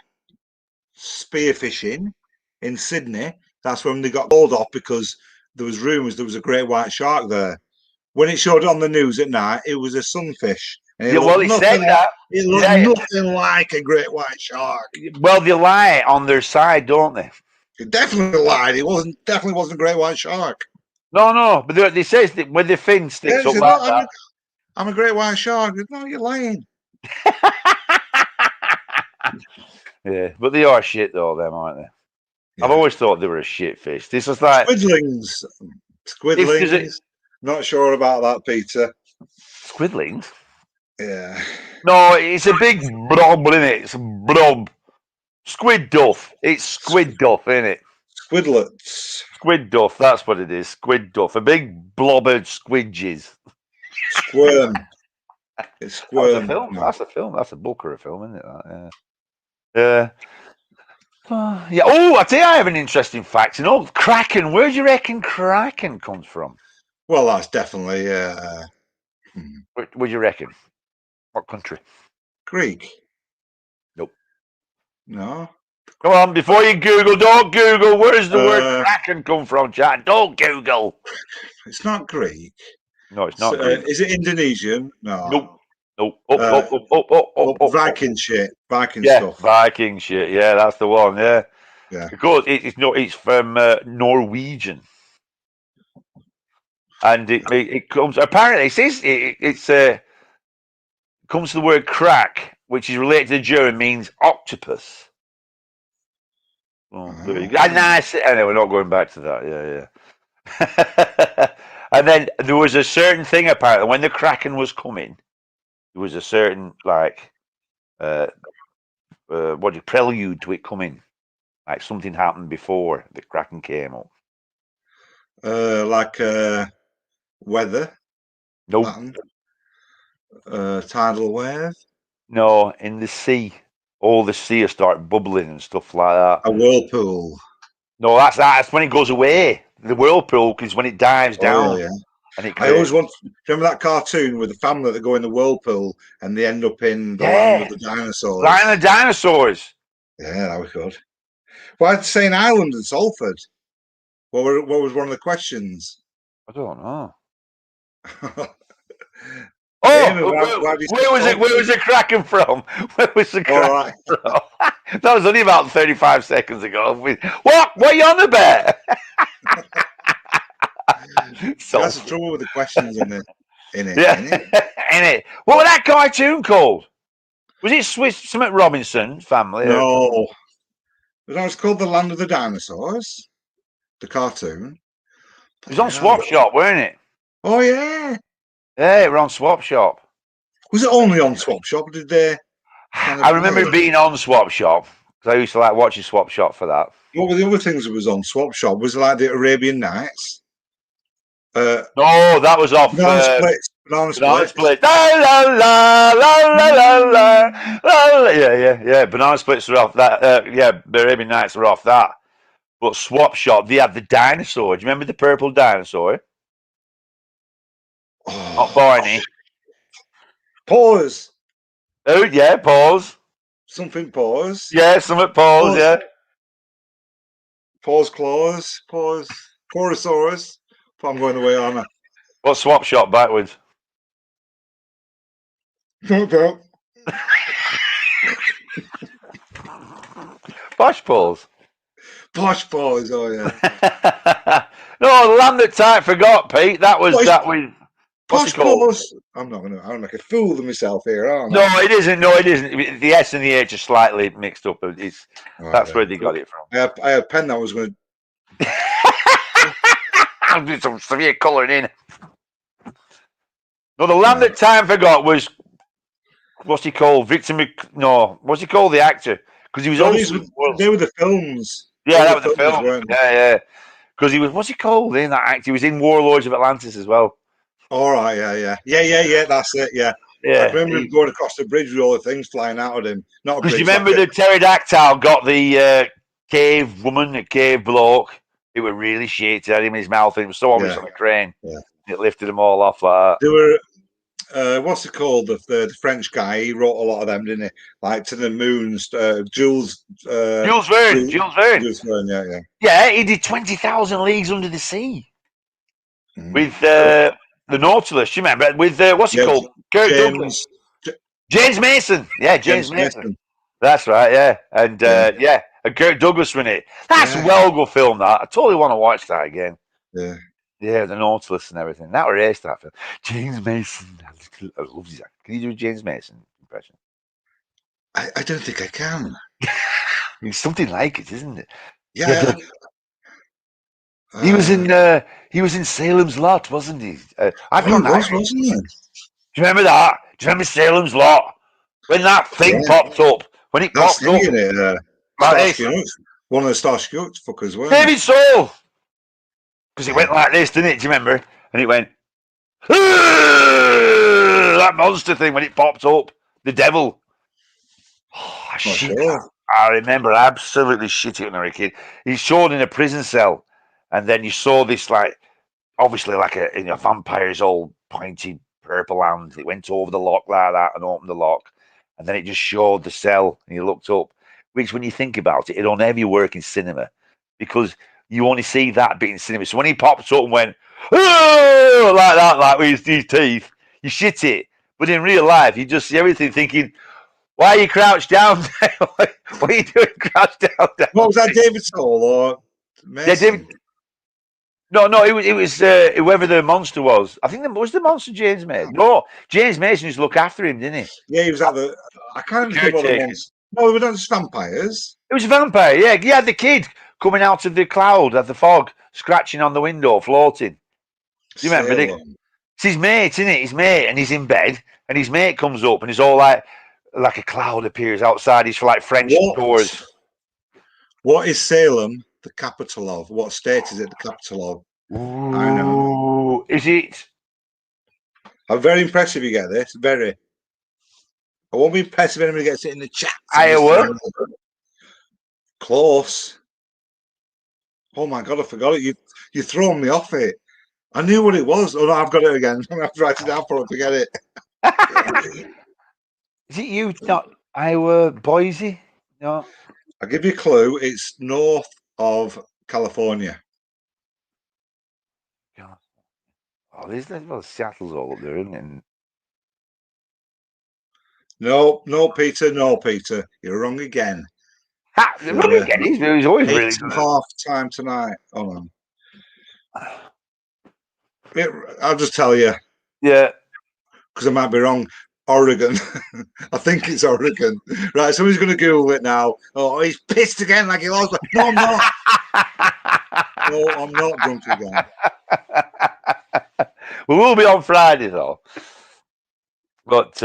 [SPEAKER 1] spearfishing in Sydney, that's when they got called off because there was rumours there was a great white shark there. When it showed on the news at night, it was a sunfish And
[SPEAKER 2] Yeah, well, he said that.
[SPEAKER 1] It looked nothing like a great white shark.
[SPEAKER 2] Well, they lie on their side, don't they?
[SPEAKER 1] It definitely lied. It definitely wasn't a great white shark.
[SPEAKER 2] No, but they says that when the fin sticks up
[SPEAKER 1] Said,
[SPEAKER 2] like
[SPEAKER 1] no,
[SPEAKER 2] that.
[SPEAKER 1] I'm a great white shark. No, you're lying.
[SPEAKER 2] Yeah, but they are shit though, them, aren't they? Yeah. I've always thought they were a shit fish. This is like
[SPEAKER 1] squidlings. Not sure about that, Peter.
[SPEAKER 2] Squidlings?
[SPEAKER 1] Yeah.
[SPEAKER 2] No, it's a big blob, isn't it? It's a blob. Squid duff. It's squid duff, isn't it?
[SPEAKER 1] Squidlets.
[SPEAKER 2] Squid duff, that's what it is. Squid duff. A big blobbered squidges.
[SPEAKER 1] Squirm. It's squirm.
[SPEAKER 2] That's a film. No. That's a film. That's a book or a film, isn't it? Yeah. Yeah. Oh, I tell you, I have an interesting fact. You know, Kraken. Where do you reckon Kraken comes from?
[SPEAKER 1] Well, that's definitely.
[SPEAKER 2] Where do you reckon? What country?
[SPEAKER 1] Greek.
[SPEAKER 2] Nope.
[SPEAKER 1] No.
[SPEAKER 2] Come on, before you Google, don't Google. Where does the word Kraken come from, Chad? Don't Google.
[SPEAKER 1] It's not Greek.
[SPEAKER 2] No, it's not Greek.
[SPEAKER 1] Is it Indonesian? No.
[SPEAKER 2] Nope.
[SPEAKER 1] Viking shit. Viking
[SPEAKER 2] stuff. Viking shit. Yeah, that's the one. Yeah. Because it's from Norwegian, and it comes. Apparently, it says it comes to the word crack, which is related to the German, means octopus. Oh, there you go. Nice. Anyway, we're not going back to that. Yeah. And then there was a certain thing apparently when the Kraken was coming. There was a certain prelude to it coming, like something happened before the Kraken came up.
[SPEAKER 1] Weather.
[SPEAKER 2] Nope.
[SPEAKER 1] Tidal wave.
[SPEAKER 2] No, in the sea. All the sea will start bubbling and stuff like that.
[SPEAKER 1] A whirlpool.
[SPEAKER 2] No, that's when it goes away. The whirlpool is when it dives down.
[SPEAKER 1] Yeah. And I always remember that cartoon with the family that go in the whirlpool and they end up in the land of the dinosaurs.
[SPEAKER 2] Land of the dinosaurs.
[SPEAKER 1] Yeah, that was good. Why did they say an island in Salford? What was one of the questions?
[SPEAKER 2] I don't know.
[SPEAKER 1] Where
[SPEAKER 2] was the Kraken from? Where was the Kraken from? That was only about 35 seconds ago. What are you on about?
[SPEAKER 1] That's the trouble with the questions in it.
[SPEAKER 2] In it. What was that cartoon called? Was it Swiss Summit Robinson family?
[SPEAKER 1] No. It was called The Land of the Dinosaurs. The cartoon.
[SPEAKER 2] It was on Swap Shop, weren't it?
[SPEAKER 1] Oh yeah.
[SPEAKER 2] Yeah, it was on Swap Shop.
[SPEAKER 1] Was it only on Swap Shop? Or did they?
[SPEAKER 2] I remember it being on Swap Shop because I used to like watching Swap Shop for that.
[SPEAKER 1] What were the other things that was on Swap Shop? Was it like the Arabian Nights?
[SPEAKER 2] No, that was off
[SPEAKER 1] Banana Splits.
[SPEAKER 2] La la la la la la la. Yeah. Banana Splits were off that. The Arabian Nights were off that. But Swap Shop, they had the dinosaur. Do you remember the purple dinosaur? Not Barney.
[SPEAKER 1] Pause.
[SPEAKER 2] Oh yeah, pause.
[SPEAKER 1] Something pause.
[SPEAKER 2] Yeah, something pause. Yeah.
[SPEAKER 1] Pause. Clause. Pause. Chorosaurus. I'm going the way on.
[SPEAKER 2] What's Swap Shop backwards?
[SPEAKER 1] No.
[SPEAKER 2] Posh pause.
[SPEAKER 1] Posh pause. Oh yeah.
[SPEAKER 2] No, the Land That Time Forgot, Pete. That was.
[SPEAKER 1] Posh pause. I'm gonna make a fool of myself here, aren't
[SPEAKER 2] I? No, it isn't. No, it isn't. The S and the H are slightly mixed up. That's where they got it from.
[SPEAKER 1] I had a pen that was going to.
[SPEAKER 2] I'll do some severe colouring in. No, the Land That Time Forgot was. What's he called? What's he called? The actor? Because he was
[SPEAKER 1] they were the films.
[SPEAKER 2] Yeah, that was the film. Yeah. Because he was. What's he called? In that actor, he was in Warlords of Atlantis as well.
[SPEAKER 1] All right, yeah. That's it. Yeah. I remember him going across the bridge with all the things flying out at him. Not
[SPEAKER 2] because you remember the pterodactyl got the cave woman, the cave bloke. It was really shit. It had him in his mouth. And it was so obvious on the crane. Yeah. It lifted them all off like that.
[SPEAKER 1] There were, what's it called? The French guy. He wrote a lot of them, didn't he? Like To the Moons. Jules Verne.
[SPEAKER 2] Jules Verne.
[SPEAKER 1] Jules Verne. Yeah.
[SPEAKER 2] Yeah, he did 20,000 Leagues Under the Sea with the Nautilus. You remember with what's he called? Kirk Douglas. James Mason. Yeah, James Mason. That's right, yeah. And and Kirk Douglas in it. That's a well good film, that. I totally want to watch that again.
[SPEAKER 1] Yeah.
[SPEAKER 2] Yeah, the Nautilus and everything. That was ace, that film. James Mason. I love his act. Can you do a James Mason impression?
[SPEAKER 1] I don't think I can.
[SPEAKER 2] It's something like it, isn't it?
[SPEAKER 1] Yeah.
[SPEAKER 2] He was in Salem's Lot, wasn't he?
[SPEAKER 1] Wasn't he?
[SPEAKER 2] Do you remember that? Do you remember Salem's Lot? When that thing popped up, when it popped up,
[SPEAKER 1] it, one of the Starsky Hutch fuckers, weren't
[SPEAKER 2] David Soul, because it went like this, didn't it? Do you remember? And it went that monster thing when it popped up, the devil. Oh, shit! I remember absolutely shitting when I was a kid. He's shown in a prison cell, and then you saw this obviously like a vampire's old pointy purple hand. It went over the lock like that and opened the lock, and then it just showed the cell, and you looked up. Which, when you think about it, it'll never work in cinema because you only see that bit in cinema. So when he popped up and went like that, like with his teeth, you shit it. But in real life, you just see everything thinking, why are you crouched down? What are you doing crouched down?
[SPEAKER 1] What was that, David Soul or Mason?
[SPEAKER 2] Yeah, David. No, it was whoever the monster was. I think was the monster James Mason. No, James Mason used to look after him, didn't he?
[SPEAKER 1] Yeah, he was at the. I can't think what the monster. No, they were not just vampires.
[SPEAKER 2] It was a vampire. Yeah, he had the kid coming out of the cloud, of the fog, scratching on the window, floating. Do you remember it? It's his mate, isn't it? His mate, and he's in bed, and his mate comes up, and he's all like a cloud appears outside his French doors.
[SPEAKER 1] What is Salem the capital of? What state is it the capital of?
[SPEAKER 2] Ooh, I know. Is it?
[SPEAKER 1] I'm very impressed if you get this. Very. I won't be impressed if anybody gets it in the chat.
[SPEAKER 2] Iowa.
[SPEAKER 1] Close. Oh my god, I forgot it. You thrown me off it. I knew what it was. Oh no, I've got it again. I'm gonna have to write it down before I forget it.
[SPEAKER 2] Is it you? Not Iowa, Boise? No.
[SPEAKER 1] I'll give you a clue. It's north of California.
[SPEAKER 2] Oh, Seattle's all up there, isn't it?
[SPEAKER 1] No, Peter. You're wrong again.
[SPEAKER 2] He's always really good.
[SPEAKER 1] Half time tonight. Hold on. I'll just tell you.
[SPEAKER 2] Yeah.
[SPEAKER 1] Because I might be wrong. Oregon. I think it's Oregon. Right, somebody's going to Google it now. Oh, he's pissed again like he was. No, I'm not. No, I'm not drunk again.
[SPEAKER 2] We will be on Friday, though. But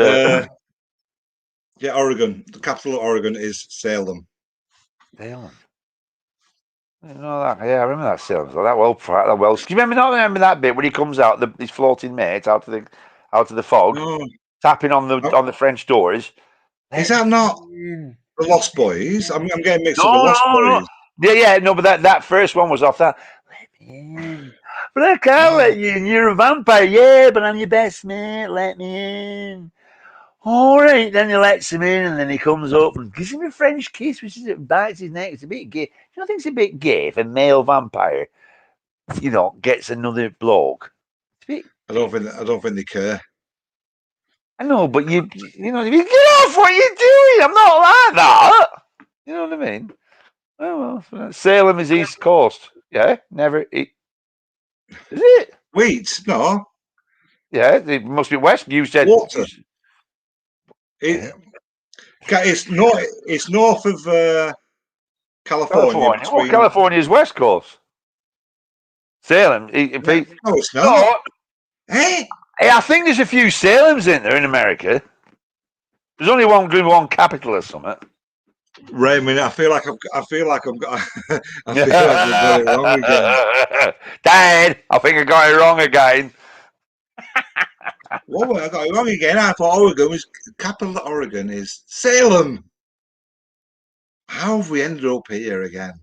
[SPEAKER 1] yeah, Oregon. The capital of Oregon is Salem.
[SPEAKER 2] Salem. I didn't know that. Yeah, I remember that Salem. So that well. Do you remember that bit when he comes out, his floating mate out of the fog, tapping on the French doors?
[SPEAKER 1] Is that not the Lost Boys? I'm getting mixed up with Lost Boys.
[SPEAKER 2] Yeah, no, but that first one was off that. Let me in. But I can't let you in. You're a vampire. Yeah, but I'm your best mate. Let me in. All right, then he lets him in, and then he comes up and gives him a French kiss, which is bites his neck. It's a bit gay. You don't think it's a bit gay if a male vampire, gets another bloke? It's a bit.
[SPEAKER 1] I don't think they care.
[SPEAKER 2] I know, but you get off what you're doing. I'm not like that. You know what I mean? Oh well, Salem is East Coast. Yeah, never. Is it?
[SPEAKER 1] Wheat? No.
[SPEAKER 2] Yeah, it must be west. You said
[SPEAKER 1] water. It's north of California.
[SPEAKER 2] What California is West Coast? Salem.
[SPEAKER 1] No, it's not.
[SPEAKER 2] Hey, I think there's a few Salems in there in America. There's only one capital or something.
[SPEAKER 1] Raymond, I feel like I've got it wrong again.
[SPEAKER 2] Dad, I think I got it wrong again.
[SPEAKER 1] What? I got it wrong again. I thought Oregon was capital of Oregon is Salem. How have we ended up here again?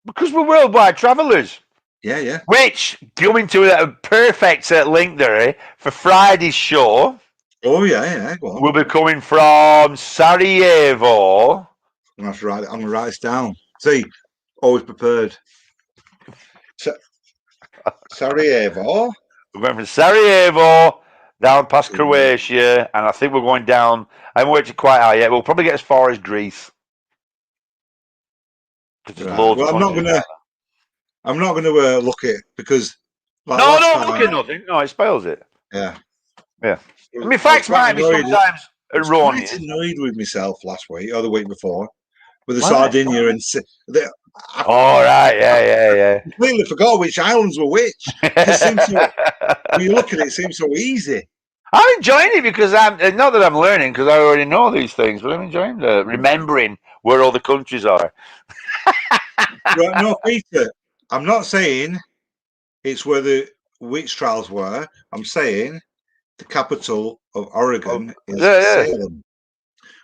[SPEAKER 2] Because we're worldwide travellers.
[SPEAKER 1] Yeah.
[SPEAKER 2] Which, going to a perfect link there for Friday's show.
[SPEAKER 1] Oh yeah. Go on.
[SPEAKER 2] We'll be coming from Sarajevo.
[SPEAKER 1] I'm gonna write this down. See, always prepared. Sarajevo.
[SPEAKER 2] We're going from Sarajevo, down past Croatia, and I think we're going down. I haven't worked it quite out yet. We'll probably get as far as Greece.
[SPEAKER 1] Right. Well, I'm not gonna look at because like
[SPEAKER 2] no,
[SPEAKER 1] last
[SPEAKER 2] don't
[SPEAKER 1] time,
[SPEAKER 2] look at nothing. No, it spoils it.
[SPEAKER 1] Yeah.
[SPEAKER 2] Yeah. I mean, facts might be sometimes
[SPEAKER 1] I was
[SPEAKER 2] erroneous.
[SPEAKER 1] quite annoyed with myself last week or the week before with the Sardinia and
[SPEAKER 2] All right, yeah.
[SPEAKER 1] I completely forgot which islands were which. It seems so. When you look at it, it seems so easy.
[SPEAKER 2] I'm enjoying it because I'm not that I'm learning because I already know these things, but I'm enjoying remembering where all the countries are.
[SPEAKER 1] Right, no, Peter, I'm not saying it's where the witch trials were. I'm saying the capital of Oregon is Salem.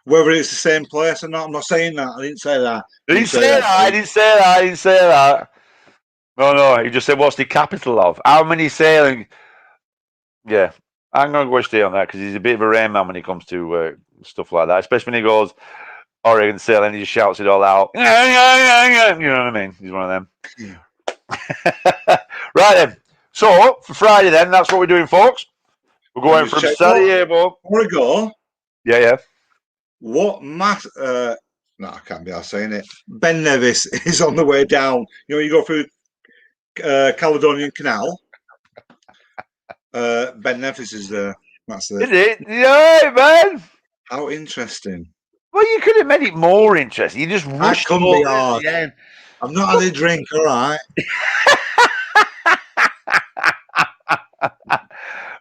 [SPEAKER 1] Whether it's the same place or not, I'm not saying that. I didn't say that.
[SPEAKER 2] I didn't say that. No. You just said, what's the capital of? How many sailing? Yeah. I'm going to go stay on that because he's a bit of a rain man when it comes to stuff like that, especially when he goes Oregon sailing, he just shouts it all out. You know what I mean? He's one of them. Right then. So, for Friday then, that's what we're doing, folks. We're going from Sarajevo.
[SPEAKER 1] Oregon.
[SPEAKER 2] Yeah.
[SPEAKER 1] What mass? No, I can't be saying it. Ben Nevis is on the way down. You know, you go through Caledonian Canal. Ben Nevis is there. That's it.
[SPEAKER 2] Is it? Yeah, man.
[SPEAKER 1] How interesting.
[SPEAKER 2] Well, you could have made it more interesting. You just rushed
[SPEAKER 1] over at the end. I'm not had a drink, all right.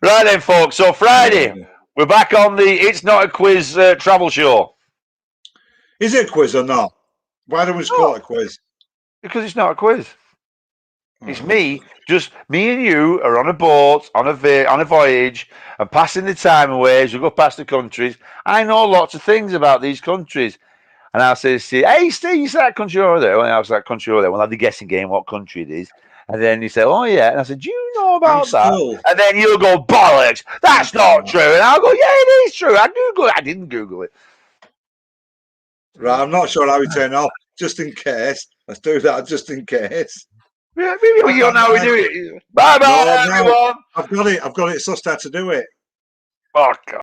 [SPEAKER 2] Right then, folks. So Friday, we're back on the It's Not a Quiz travel show.
[SPEAKER 1] Is it a quiz or not? Why don't we just call it a quiz?
[SPEAKER 2] Because it's not a quiz. It's me and you are on a boat, on a voyage, and passing the time away as we go past the countries. I know lots of things about these countries. And I'll say, hey, Steve, you said that country over there. Well, I was that country over there. We'll have the guessing game what country it is. And then you say, oh, yeah. And I said, do you know about that? And then you'll go, bollocks, that's not true. And I'll go, yeah, it is true. I didn't Google it.
[SPEAKER 1] Right, I'm not sure how we turn off, just in case. Let's do that just in case.
[SPEAKER 2] Yeah, maybe you don't know how we do it. Bye-bye, everyone.
[SPEAKER 1] I've got it sussed out to do it.
[SPEAKER 2] Oh, God.